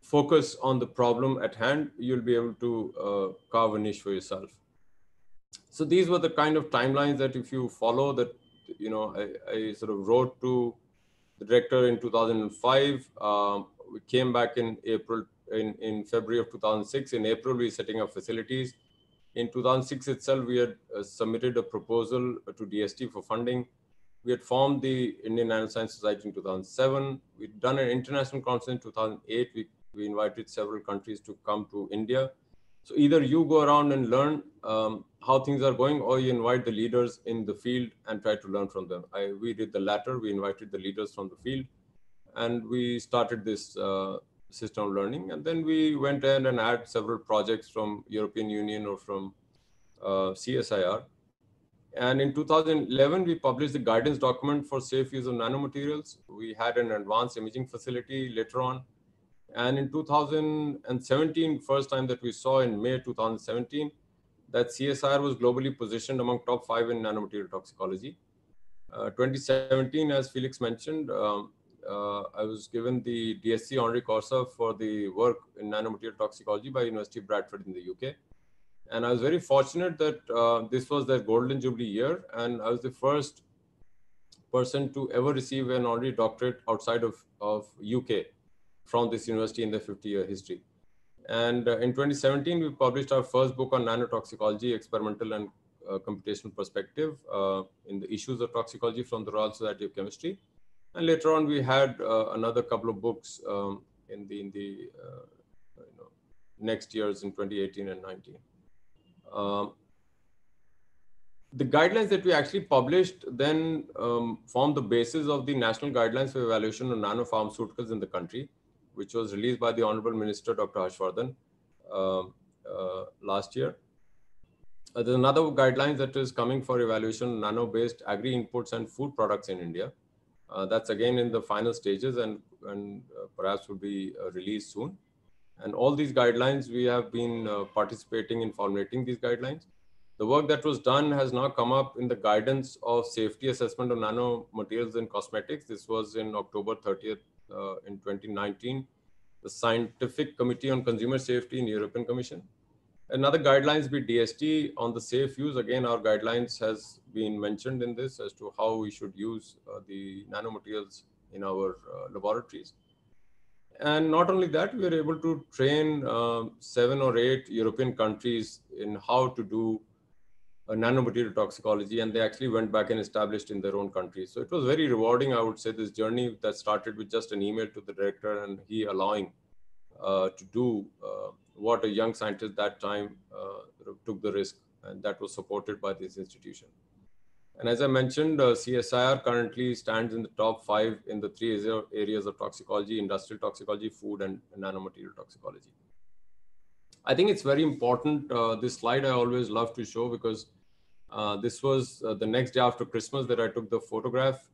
focus on the problem at hand, you'll be able to carve a niche for yourself. So these were the kind of timelines that if you follow that, I sort of wrote to the director in 2005. We came back in February of 2006. In April, we were setting up facilities. In 2006 itself, we had submitted a proposal to DST for funding. We had formed the Indian Nanoscience Society in 2007. We'd done an international conference in 2008. We invited several countries to come to India. So either you go around and learn how things are going, or you invite the leaders in the field and try to learn from them. We did the latter. We invited the leaders from the field, and we started this system of learning. And then we went ahead and had several projects from European Union or from CSIR. And in 2011, we published the guidance document for safe use of nanomaterials. We had an advanced imaging facility later on. And in 2017, first time that we saw in May 2017, that CSIR was globally positioned among top 5 in nanomaterial toxicology. 2017, as Felix mentioned, I was given the DSc honorary causa for the work in nanomaterial toxicology by University of Bradford in the UK. And I was very fortunate that this was their Golden Jubilee year, and I was the first person to ever receive an honorary doctorate outside of UK from this university in their 50-year history. And in 2017, we published our first book on nanotoxicology, experimental and computational perspective in the issues of toxicology from the Royal Society of Chemistry. And later on, we had another couple of books in the next years in 2018 and 19. The guidelines that we actually published then formed the basis of the National Guidelines for Evaluation of Nanopharmaceuticals in the country, which was released by the Honorable Minister, Dr. Harshvardhan, last year. There's another guidelines that is coming for evaluation of nano-based agri-inputs and food products in India. That's again in the final stages and perhaps will be released soon. And all these guidelines, we have been participating in formulating these guidelines. The work that was done has now come up in the guidance of safety assessment of nanomaterials in cosmetics. This was in October 30th in 2019, the Scientific Committee on Consumer Safety in the European Commission. Another guidelines be DST on the safe use. Again, our guidelines has been mentioned in this as to how we should use the nanomaterials in our laboratories. And not only that, we were able to train 7 or 8 European countries in how to do nanomaterial toxicology, and they actually went back and established in their own countries. So it was very rewarding, I would say, this journey that started with just an email to the director and he allowing to do what a young scientist that time took the risk, and that was supported by this institution. And as I mentioned, CSIR currently stands in the top 5 in the 3 areas of toxicology: industrial toxicology, food, and nanomaterial toxicology. I think it's very important. This slide I always love to show because this was the next day after Christmas that I took the photograph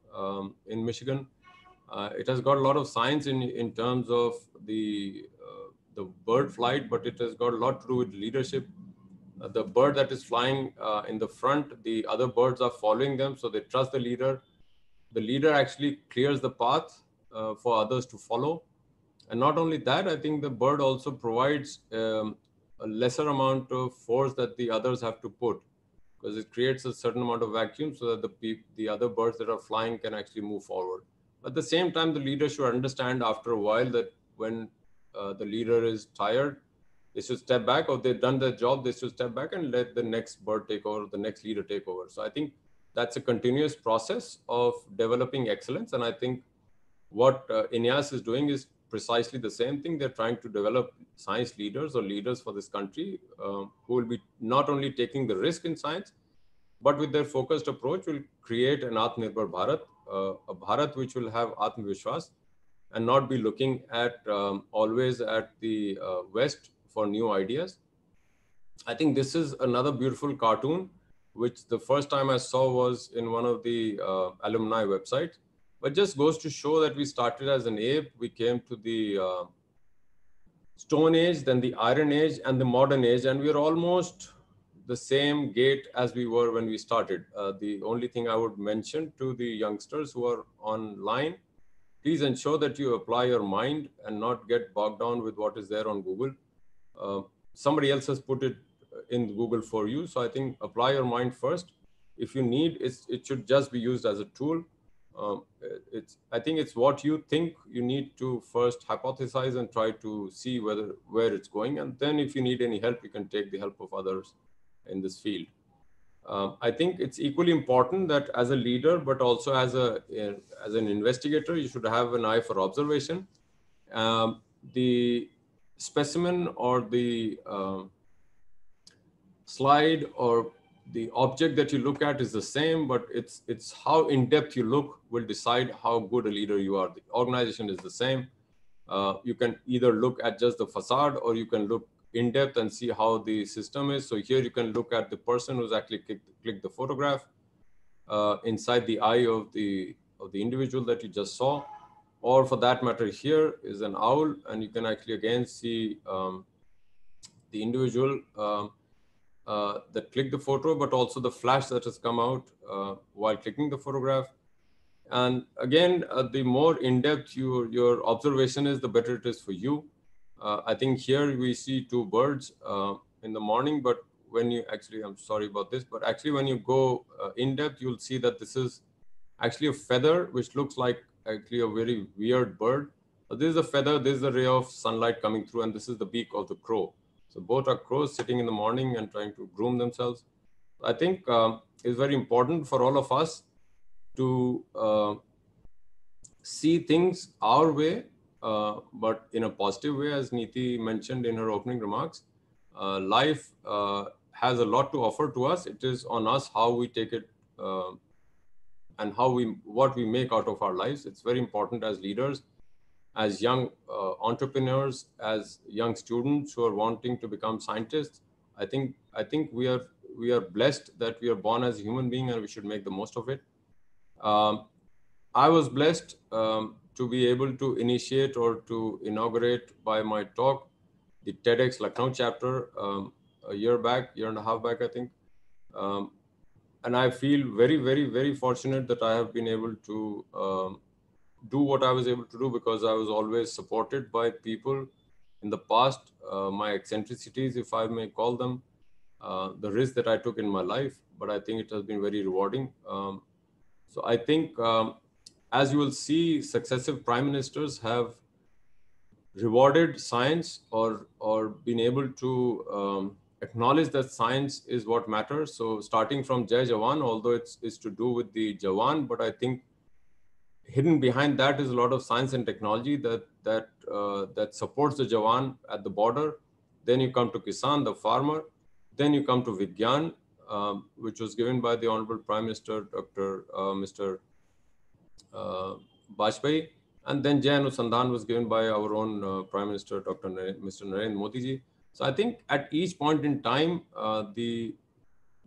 in Michigan. It has got a lot of science in terms of the bird flight, but it has got a lot to do with leadership. The bird that is flying in the front, the other birds are following them, so they trust the leader. The leader actually clears the path for others to follow. And not only that, I think the bird also provides a lesser amount of force that the others have to put, because it creates a certain amount of vacuum so that the other birds that are flying can actually move forward. At the same time, the leader should understand after a while that when the leader is tired, they should step back, or they've done their job, they should step back and let the next bird take over, the next leader take over. So I think that's a continuous process of developing excellence. And I think what INEAS is doing is precisely the same thing. They're trying to develop science leaders or leaders for this country who will be not only taking the risk in science, but with their focused approach will create an Atmanirbhar Bharat, a Bharat which will have Atmavishwas and not be looking at always at the West for new ideas. I think this is another beautiful cartoon, which the first time I saw was in one of the alumni websites. but just goes to show that we started as an ape, we came to the Stone Age, then the Iron Age, and the Modern Age, and we're almost the same gait as we were when we started. The only thing I would mention to the youngsters who are online, please ensure that you apply your mind and not get bogged down with what is there on Google. Somebody else has put it in Google for you. So I think apply your mind first. If you need, it should just be used as a tool. I think it's what you think you need to first hypothesize and try to see where it's going. And then if you need any help, you can take the help of others in this field. I think it's equally important that as a leader, but also as an investigator, you should have an eye for observation. The specimen or the slide or the object that you look at is the same, but it's how in depth you look will decide how good a leader you are. The organization is the same. You can either look at just the facade, or you can look in depth and see how the system is. So here you can look at the person who's actually clicked the photograph inside the eye of the individual that you just saw, or for that matter, here is an owl, and you can actually again see the individual that clicked the photo, but also the flash that has come out while clicking the photograph. And again, the more in-depth your observation is, the better it is for you. I think here we see two birds in the morning, but when you actually, I'm sorry about this, but actually when you go in-depth, you'll see that this is actually a feather, which looks like actually a very weird bird. But this is a feather, this is a ray of sunlight coming through, and this is the beak of the crow. So both are crows sitting in the morning and trying to groom themselves. I think it's very important for all of us to see things our way, but in a positive way, as Neeti mentioned in her opening remarks. Life has a lot to offer to us. It is on us how we take it and what we make out of our lives. It's very important as leaders, as young entrepreneurs, as young students who are wanting to become scientists. I think we are blessed that we are born as a human being, and we should make the most of it. I was blessed to be able to initiate or to inaugurate by my talk the TEDx Lucknow chapter a year and a half back, I think. And I feel very, very, very fortunate that I have been able to do what I was able to do, because I was always supported by people in the past, my eccentricities, if I may call them, the risk that I took in my life, but I think it has been very rewarding. So I think, as you will see, successive prime ministers have rewarded science or been able to acknowledge that science is what matters. So starting from Jai Jawan, although it's to do with the Jawan, but I think hidden behind that is a lot of science and technology that supports the Jawan at the border. Then you come to Kisan, the farmer. Then you come to Vigyan, which was given by the Honorable Prime Minister, Mr. Bajpayee. And then Jai Anusandhan was given by our own Prime Minister, Mr. Narendra Modi ji. So I think at each point in time,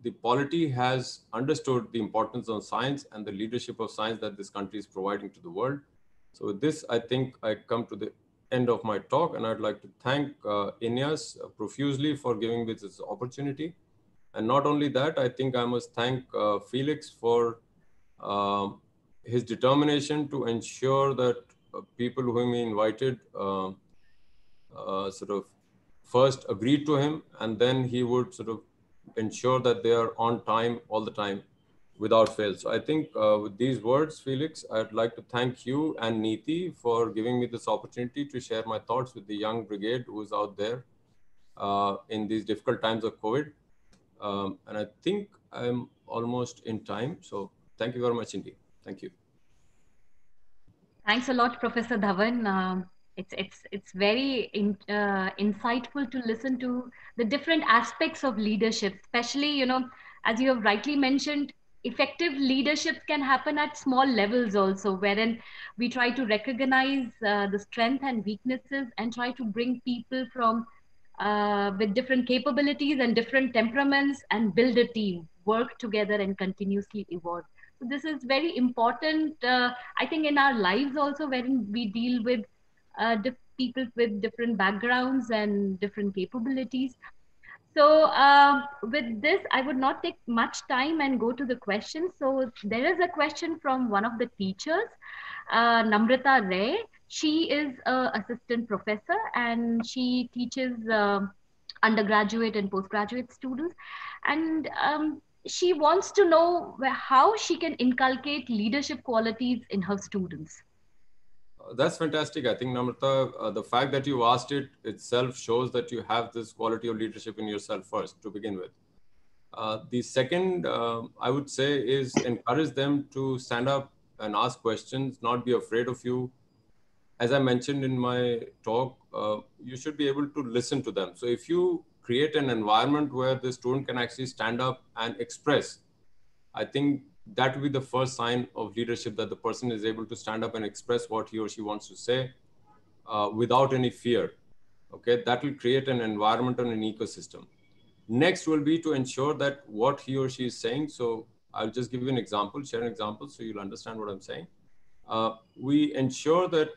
the polity has understood the importance of science and the leadership of science that this country is providing to the world. So with this, I think I come to the end of my talk, and I'd like to thank INEAS profusely for giving me this opportunity. And not only that, I think I must thank Felix for his determination to ensure that people whom he invited sort of first agreed to him, and then he would sort of ensure that they are on time all the time without fail. So I think with these words, Felix, I'd like to thank you and Neeti for giving me this opportunity to share my thoughts with the young brigade who is out there in these difficult times of COVID. And I think I'm almost in time. So thank you very much indeed. Thank you. Thanks a lot, Professor Dhawan. It's very insightful to listen to the different aspects of leadership, especially, as you have rightly mentioned, effective leadership can happen at small levels also, wherein we try to recognize the strength and weaknesses and try to bring people from with different capabilities and different temperaments and build a team, work together and continuously evolve. This is very important, I think, in our lives also, wherein we deal with people with different backgrounds and different capabilities. So with this, I would not take much time and go to the questions. So there is a question from one of the teachers, Namrata Ray. She is a assistant professor and she teaches undergraduate and postgraduate students. And she wants to know how she can inculcate leadership qualities in her students. That's fantastic. I think, Namrata, the fact that you asked it itself shows that you have this quality of leadership in yourself first to begin with. The second, I would say, is encourage them to stand up and ask questions, not be afraid of you. As I mentioned in my talk, you should be able to listen to them. So if you create an environment where the student can actually stand up and express, I think that will be the first sign of leadership, that the person is able to stand up and express what he or she wants to say without any fear. Okay, that will create an environment and an ecosystem. Next will be to ensure that what he or she is saying. So I'll just give you an example, share an example so you'll understand what I'm saying. We ensure that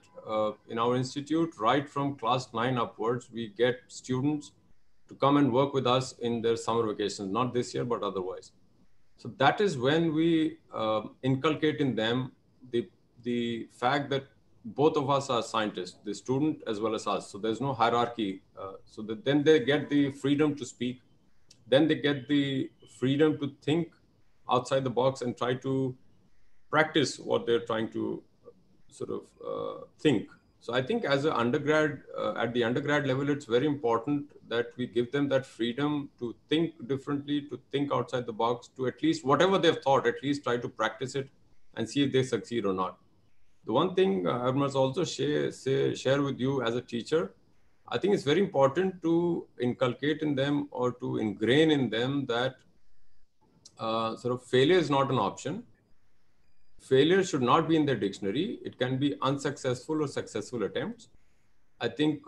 in our institute, right from class 9 upwards, we get students to come and work with us in their summer vacations, not this year, but otherwise. So that is when we inculcate in them the fact that both of us are scientists, the student as well as us. So there's no hierarchy. So that then they get the freedom to speak. Then they get the freedom to think outside the box and try to practice what they're trying to sort of think. So I think as an undergrad, at the undergrad level, it's very important that we give them that freedom to think differently, to think outside the box, to at least whatever they've thought, at least try to practice it and see if they succeed or not. The one thing I must also share with you as a teacher, I think it's very important to inculcate in them or to ingrain in them that sort of failure is not an option. Failure should not be in their dictionary. It can be unsuccessful or successful attempts. I think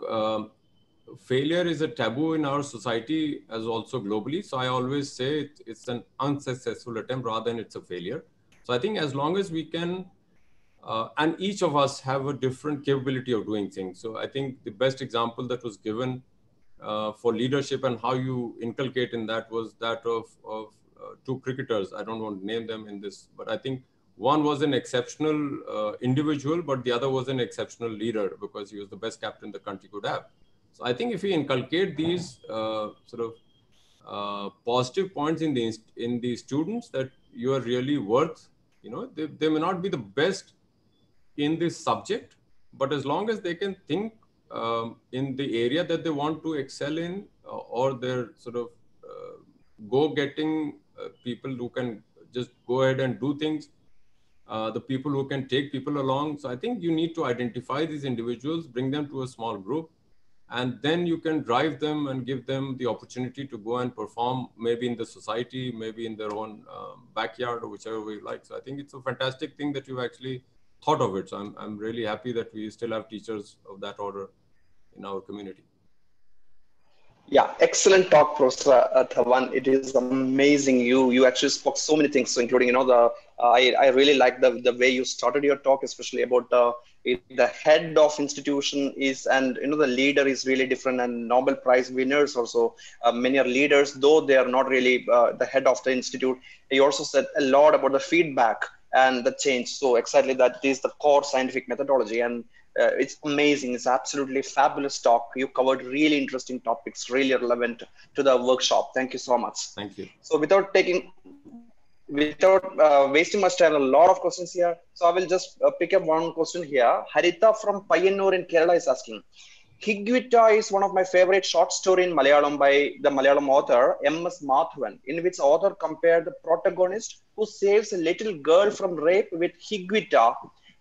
failure is a taboo in our society as also globally. So I always say it's an unsuccessful attempt rather than it's a failure. So I think as long as we can, and each of us have a different capability of doing things. So I think the best example that was given for leadership and how you inculcate in that was that of two cricketers. I don't want to name them in this, but I think one was an exceptional individual, but the other was an exceptional leader because he was the best captain the country could have. So I think if we inculcate these sort of positive points in the students, that you are really worth, they may not be the best in this subject, but as long as they can think in the area that they want to excel in, or they're sort of go-getting people who can just go ahead and do things, the people who can take people along. So I think you need to identify these individuals, bring them to a small group, and then you can drive them and give them the opportunity to go and perform maybe in the society, maybe in their own backyard or whichever way you like. So I think it's a fantastic thing that you've actually thought of it. So I'm really happy that we still have teachers of that order in our community. Yeah, excellent talk, Professor Dhawan. It is amazing. You actually spoke so many things, including I really like the way you started your talk, especially about the head of institution is, and the leader is really different, and Nobel Prize winners also, many are leaders, though they are not really the head of the institute. You also said a lot about the feedback and the change. So exactly that is the core scientific methodology, and it's amazing. It's absolutely fabulous talk. You covered really interesting topics, really relevant to the workshop. Thank you so much. Thank you. So without wasting much time, a lot of questions here. So I will just pick up one question here. Haritha from Payyanur in Kerala is asking, Higvita is one of my favorite short story in Malayalam by the Malayalam author M.S. Madhavan, in which author compared the protagonist who saves a little girl from rape with Higvita,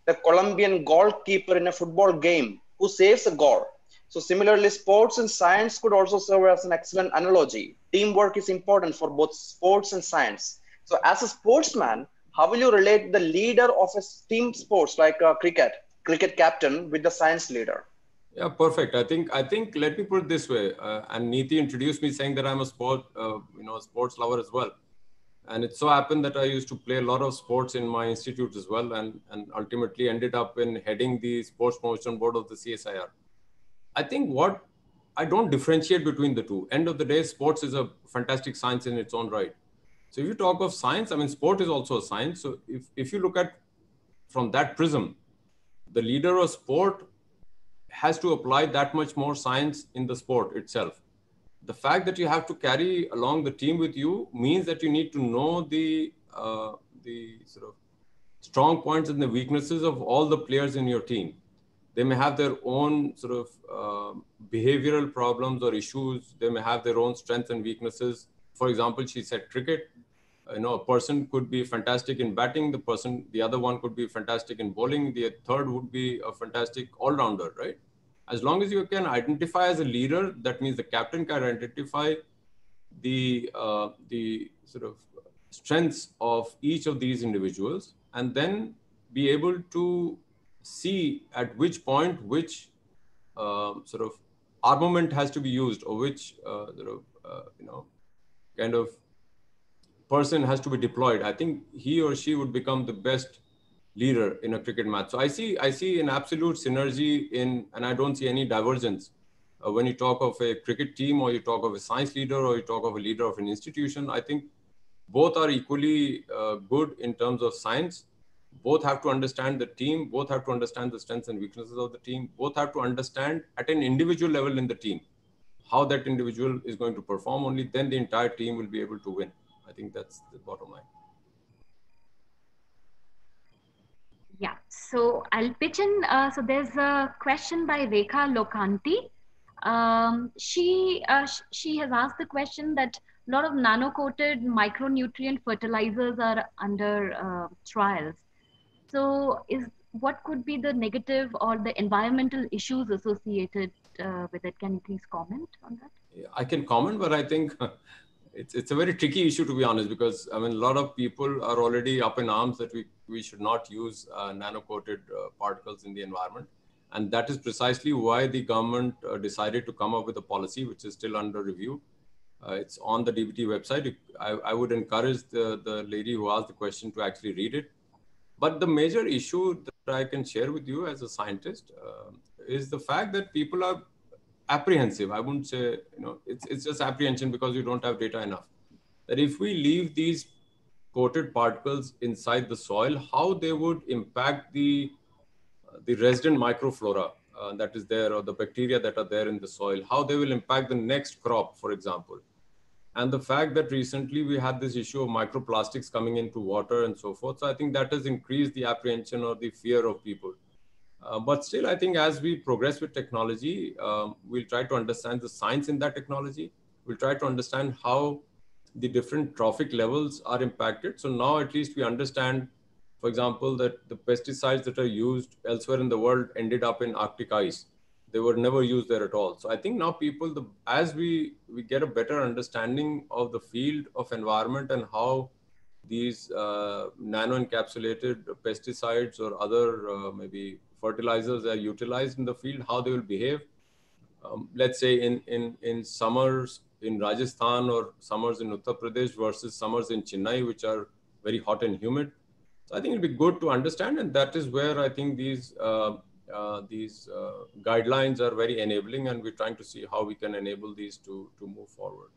the Colombian goalkeeper in a football game who saves a goal. So similarly, sports and science could also serve as an excellent analogy. Teamwork is important for both sports and science. So as a sportsman, how will you relate the leader of a team sports like cricket captain with the science leader? Yeah, perfect. I think let me put it this way. And Neeti introduced me saying that I'm a sports lover as well. And it so happened that I used to play a lot of sports in my institute as well, and ultimately ended up in heading the sports promotion board of the CSIR. I think what I don't differentiate between the two. End of the day, sports is a fantastic science in its own right. So if you talk of science, I mean, sport is also a science. So if you look at from that prism, the leader of sport has to apply that much more science in the sport itself. The fact that you have to carry along the team with you means that you need to know the sort of strong points and the weaknesses of all the players in your team. They may have their own sort of behavioral problems or issues. They may have their own strengths and weaknesses. For example, she said cricket. A person could be fantastic in batting. The other one could be fantastic in bowling. The third would be a fantastic all-rounder, right? As long as you can identify as a leader, that means the captain can identify the sort of strengths of each of these individuals, and then be able to see at which point which sort of armament has to be used, or which kind of person has to be deployed. I think he or she would become the best leader in a cricket match. So I see an absolute synergy and I don't see any divergence when you talk of a cricket team, or you talk of a science leader, or you talk of a leader of an institution. I think both are equally good in terms of science. Both have to understand the team. Both have to understand the strengths and weaknesses of the team. Both have to understand at an individual level in the team how that individual is going to perform. Only then the entire team will be able to win. I think that's the bottom line. Yeah, so I'll pitch in. So there's a question by Rekha Lokanti. She has asked the question that a lot of nano-coated micronutrient fertilizers are under trials. So what could be the negative or the environmental issues associated with it? Can you please comment on that? I can comment, but I think it's a very tricky issue, to be honest, because I mean, a lot of people are already up in arms that we should not use nano-coated particles in the environment. And that is precisely why the government decided to come up with a policy, which is still under review. It's on the DBT website. I would encourage the lady who asked the question to actually read it. But the major issue that I can share with you as a scientist is the fact that people are apprehensive. I wouldn't say, it's just apprehension because you don't have data enough. That if we leave these coated particles inside the soil, how they would impact the resident microflora that is there, or the bacteria that are there in the soil, how they will impact the next crop, for example. And the fact that recently we had this issue of microplastics coming into water and so forth. So I think that has increased the apprehension or the fear of people. But still, I think as we progress with technology, we'll try to understand the science in that technology. We'll try to understand how the different trophic levels are impacted. So now at least we understand, for example, that the pesticides that are used elsewhere in the world ended up in Arctic ice. They were never used there at all. So I think now people, as we get a better understanding of the field of environment and how these nano-encapsulated pesticides or other maybe fertilizers are utilized in the field, how they will behave. Let's say in summers in Rajasthan or summers in Uttar Pradesh versus summers in Chennai, which are very hot and humid. So I think it'll be good to understand, and that is where I think these guidelines are very enabling, and we're trying to see how we can enable these to move forward.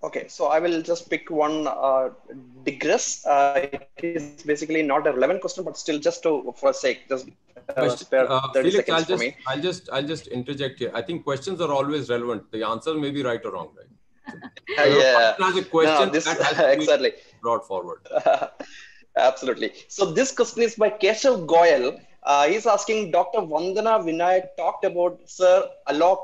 Okay, so I will just pick one digress. It is basically not a relevant question, but still just for a sake, just spare 30 Felix, seconds for me. I'll just interject here. I think questions are always relevant. The answer may be right or wrong, right? So yeah, as a question, this, that has to exactly be brought forward. Absolutely. So this question is by Keshav Goyal. He's asking, Dr. Vandana Vinayak talked about Sir Alok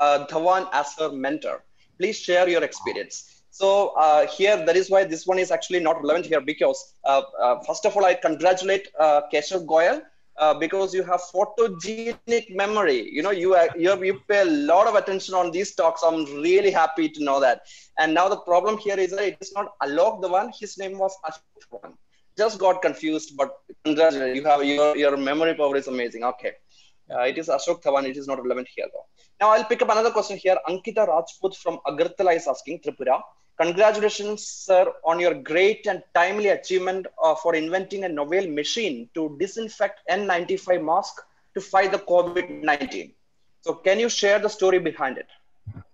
Dhawan as her mentor. Please share your experience. So here, that is why this one is actually not relevant here, because first of all, I congratulate Keshav Goyal because you have photogenic memory. You pay a lot of attention on these talks. I'm really happy to know that. And now the problem here is that it is not Alok Dhawan. His name was Ashok Dhawan. Just got confused, but congratulations. You have your memory power is amazing. Okay. It is Ashok Dhawan. It is not relevant here though. Now I'll pick up another question here. Ankita Rajput from Agartala is asking, Tripura. Congratulations, sir, on your great and timely achievement for inventing a novel machine to disinfect N95 mask to fight the COVID-19. So can you share the story behind it?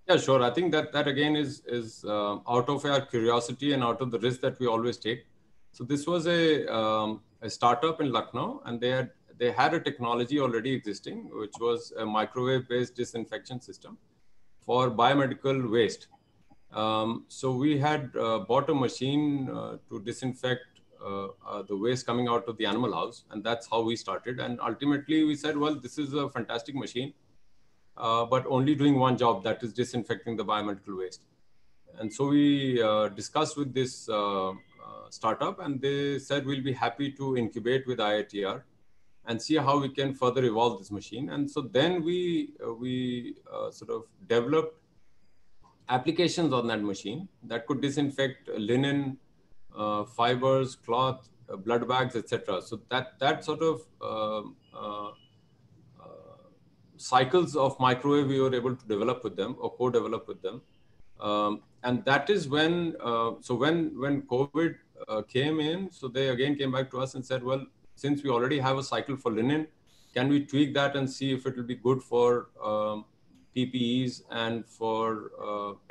Yeah, sure. I think that again is out of our curiosity and out of the risk that we always take. So this was a startup in Lucknow, and they had a technology already existing, which was a microwave-based disinfection system for biomedical waste. So we had bought a machine to disinfect the waste coming out of the animal house, and that's how we started. And ultimately, we said, well, this is a fantastic machine, but only doing one job, that is disinfecting the biomedical waste. And so we discussed with this startup, and they said we'll be happy to incubate with IITR and see how we can further evolve this machine. And so then we sort of developed applications on that machine that could disinfect linen, fibers, cloth, blood bags, etc. So that sort of cycles of microwave we were able to develop with them or co-develop with them. And that is when, so when COVID came in, so they again came back to us and said, well, since we already have a cycle for linen, can we tweak that and see if it will be good for PPEs and for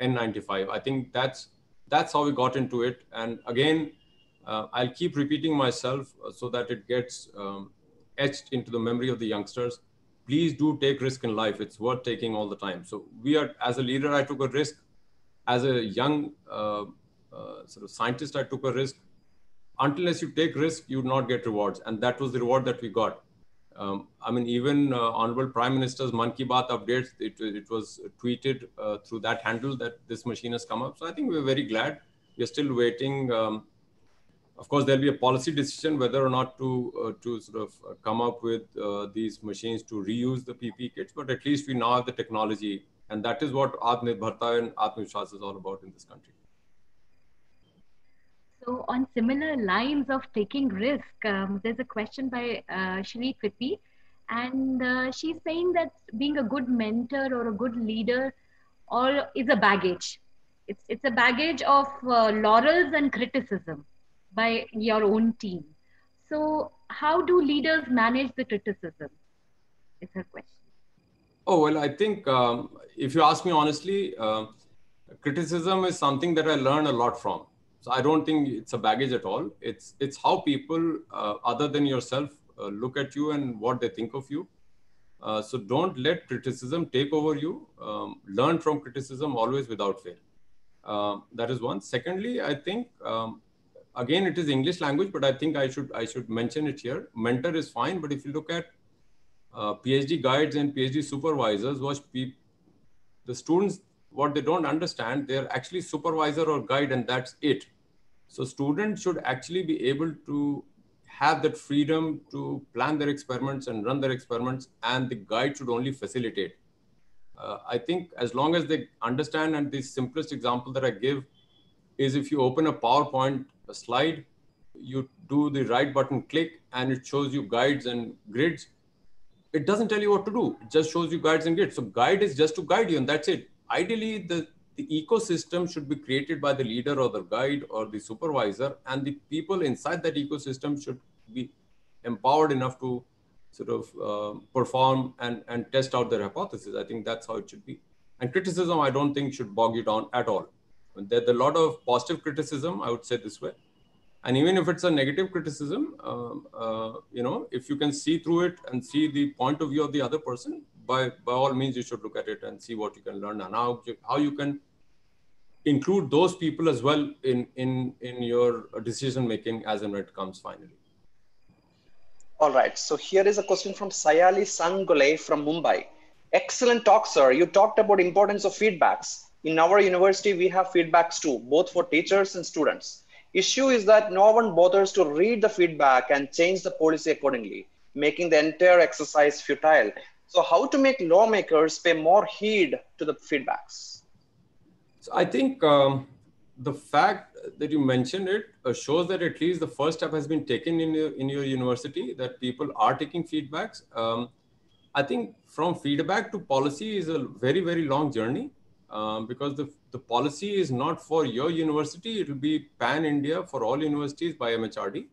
N95? I think that's how we got into it. And again, I'll keep repeating myself so that it gets etched into the memory of the youngsters. Please do take risk in life. It's worth taking all the time. So as a leader, I took a risk. As a young sort of scientist, I took a risk. Unless you take risk, you would not get rewards. And that was the reward that we got. I mean, even Honorable Prime Minister's Man Ki Baat updates, it was tweeted through that handle that this machine has come up. So I think we're very glad. We're still waiting. Of course, there'll be a policy decision whether or not to sort of come up with these machines to reuse the PPE kits, but at least we now have the technology, and that is what Atmanirbharta and Atmavishwas is all about in this country. So on similar lines of taking risk, there's a question by Shri Kriti, and she's saying that being a good mentor or a good leader is a baggage. It's a baggage of laurels and criticism by your own team. So how do leaders manage the criticism? Is her question. Oh, well, I think if you ask me honestly, criticism is something that I learn a lot from. So I don't think it's a baggage at all. It's how people other than yourself look at you and what they think of you. So don't let criticism take over you. Learn from criticism always without fail. That is one. Secondly, I think again, it is English language, but I think I should mention it here. Mentor is fine, but if you look at PhD guides and PhD supervisors, the students, what they don't understand, they're actually supervisor or guide, and that's it. So students should actually be able to have that freedom to plan their experiments and run their experiments, and the guide should only facilitate. I think as long as they understand, and the simplest example that I give is if you open a PowerPoint slide, you do the right button click and it shows you guides and grids. It doesn't tell you what to do. It just shows you guides and grids. So guide is just to guide you, and that's it. Ideally, the ecosystem should be created by the leader or the guide or the supervisor, and the people inside that ecosystem should be empowered enough to sort of perform and test out their hypothesis. I think that's how it should be. And criticism, I don't think should bog you down at all. There's a lot of positive criticism, I would say this way. And even if it's a negative criticism, if you can see through it and see the point of view of the other person, by all means, you should look at it and see what you can learn and how you can include those people as well in your decision making as and when it comes finally. All right. So here is a question from Sayali Sangole from Mumbai. Excellent talk, sir. You talked about importance of feedbacks. In our university, we have feedbacks too, both for teachers and students. Issue is that no one bothers to read the feedback and change the policy accordingly, making the entire exercise futile. So how to make lawmakers pay more heed to the feedbacks? So I think the fact that you mentioned it shows that at least the first step has been taken in your university, that people are taking feedbacks. I think from feedback to policy is a very, very long journey. because the policy is not for your university. It will be pan-India for all universities by MHRD.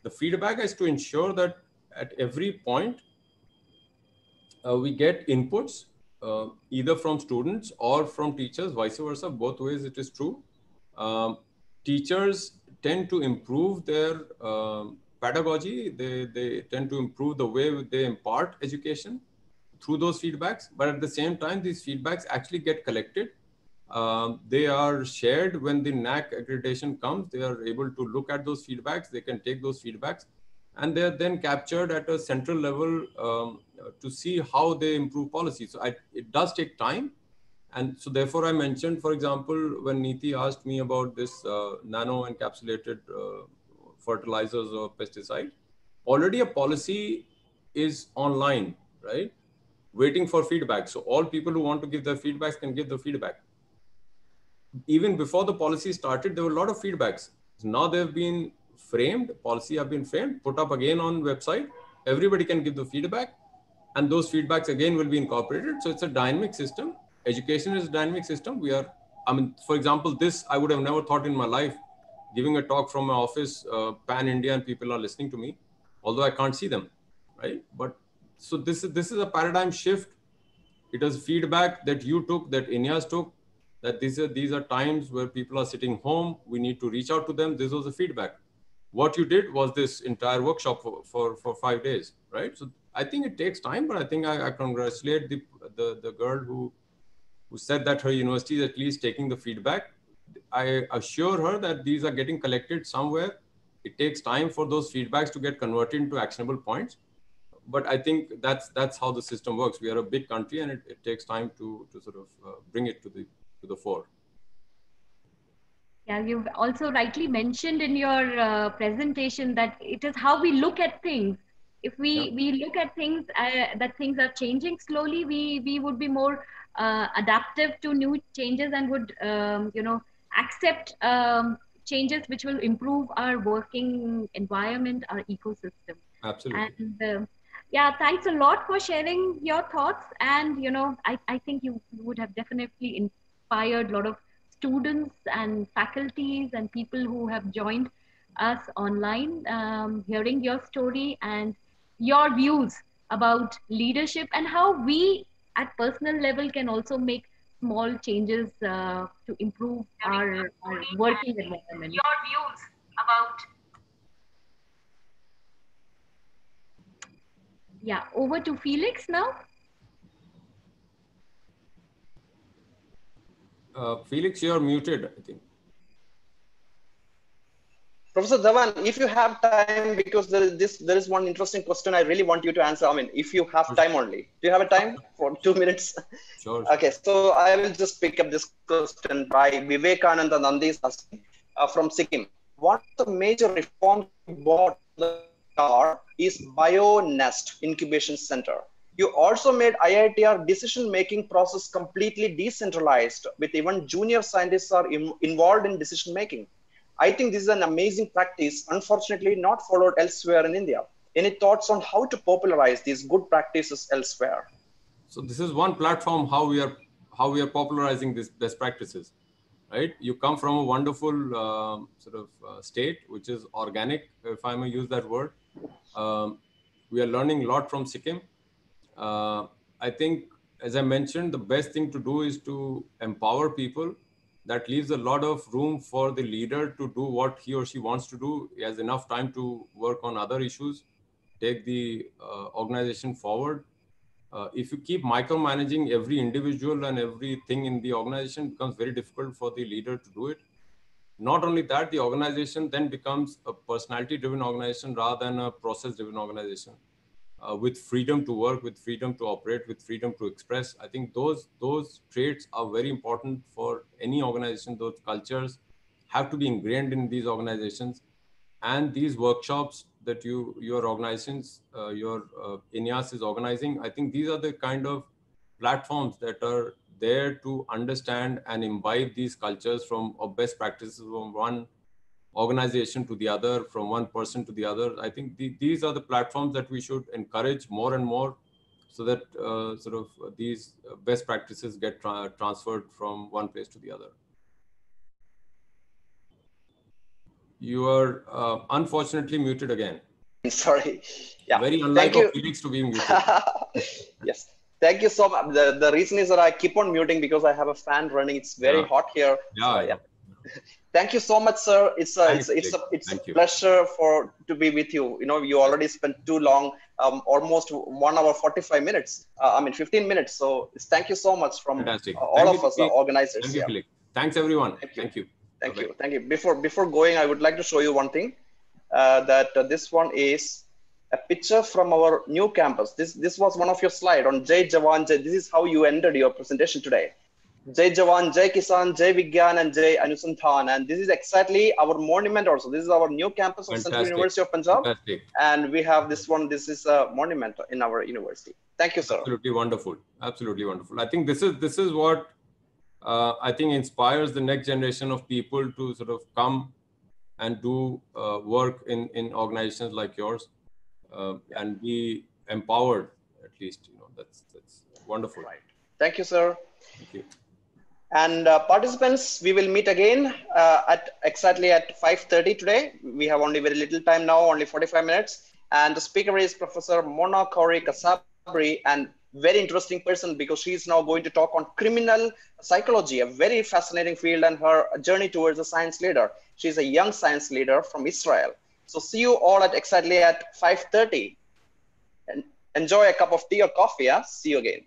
The feedback is to ensure that at every point we get inputs either from students or from teachers, vice versa. Both ways it is true. Teachers tend to improve their pedagogy. They tend to improve the way they impart education through those feedbacks. But at the same time, these feedbacks actually get collected. They are shared when the NAC accreditation comes. They are able to look at those feedbacks. They can take those feedbacks, and they are then captured at a central level to see how they improve policy. So it does take time. And so therefore I mentioned, for example, when Neeti asked me about this nano encapsulated fertilizers or pesticide, already a policy is online, right? Waiting for feedback. So all people who want to give their feedbacks can give the feedback. Even before the policy started, there were a lot of feedbacks. So now they've been framed, policy have been framed, put up again on website. Everybody can give the feedback, and those feedbacks again will be incorporated. So it's a dynamic system. Education is a dynamic system. For example, this I would have never thought in my life, giving a talk from my office, pan-India, and people are listening to me, although I can't see them, right? But so this is a paradigm shift. It is feedback that you took, that Inyas took, that these are times where people are sitting home. We need to reach out to them. This was the feedback. What you did was this entire workshop for 5 days, right? So I think it takes time, but I think I congratulate the girl who said that her university is at least taking the feedback. I assure her that these are getting collected somewhere. It takes time for those feedbacks to get converted into actionable points. But I think that's how the system works. We are a big country, and it takes time to sort of bring it to the fore. Yeah, you've also rightly mentioned in your presentation that it is how we look at things. If we look at things that things are changing slowly, we would be more adaptive to new changes and would accept changes which will improve our working environment, our ecosystem. Absolutely. And yeah, thanks a lot for sharing your thoughts. And I think you would have definitely inspired a lot of students and faculties and people who have joined us online, hearing your story and your views about leadership and how we at personal level can also make small changes to improve our working environment. Your views about. Yeah, over to Felix now. Felix, you're muted, I think. Professor Dhawan, if you have time, because there is one interesting question I really want you to answer. I mean, if you have time only. Do you have a time for 2 minutes? Sure. Okay, so I will just pick up this question by Vivekananda Nandis from Sikkim. One of the major reforms brought the car is BioNest Incubation Center. You also made IITR decision-making process completely decentralized, with even junior scientists are involved in decision-making. I think this is an amazing practice, unfortunately not followed elsewhere in India. Any thoughts on how to popularize these good practices elsewhere? So this is one platform how we are popularizing these best practices, right? You come from a wonderful state, which is organic, if I may use that word. We are learning a lot from Sikkim. I think, as I mentioned, the best thing to do is to empower people. That leaves a lot of room for the leader to do what he or she wants to do. He has enough time to work on other issues, take the organization forward. If you keep micromanaging every individual and everything in the organization, it becomes very difficult for the leader to do it. Not only that, the organization then becomes a personality-driven organization rather than a process-driven organization. With freedom to work, with freedom to operate, with freedom to express. I think those traits are very important for any organization. Those cultures have to be ingrained in these organizations. And these workshops that your organizations, your INIAS is organizing, I think these are the kind of platforms that are there to understand and imbibe these cultures from best practices from one organization to the other, from one person to the other. I think these are the platforms that we should encourage more and more, so that sort of these best practices get transferred from one place to the other. You are unfortunately muted again. Sorry. Yeah. Very unlike of Felix to be muted. Yes. Thank you so much. The reason is that I keep on muting because I have a fan running. It's very hot here. Yeah. So, yeah. Thank you so much, sir. It's a pleasure to be with you. You know, you already spent too long, almost 1 hour 45 minutes. 15 minutes. So thank you so much from all of us, the organizers. Thank you, Felix. Thanks everyone. Thank you. Thank you. Before going, I would like to show you one thing. This one is a picture from our new campus. This was one of your slides on Jai Jawan Jai. This is how you ended your presentation today. Jai Jawan, Jai Kisan, Jai Vigyan, and Jai Anusandhan. And this is exactly our monument also. This is our new campus of Central University of Punjab. Fantastic. And we have this one. This is a monument in our university. Thank you, sir. Absolutely wonderful. Absolutely wonderful. I think this is what I think inspires the next generation of people to sort of come and do work in organizations like yours and be empowered. At least, you know, that's wonderful. Right. Thank you, sir. Thank you. And participants, we will meet again exactly at 5:30 today. We have only very little time now, only 45 minutes. And the speaker is Professor Mona Kauri Kasabri, and very interesting person because she is now going to talk on criminal psychology, a very fascinating field, and her journey towards a science leader. She's a young science leader from Israel. So see you all exactly at 5:30. And enjoy a cup of tea or coffee. Yeah? See you again.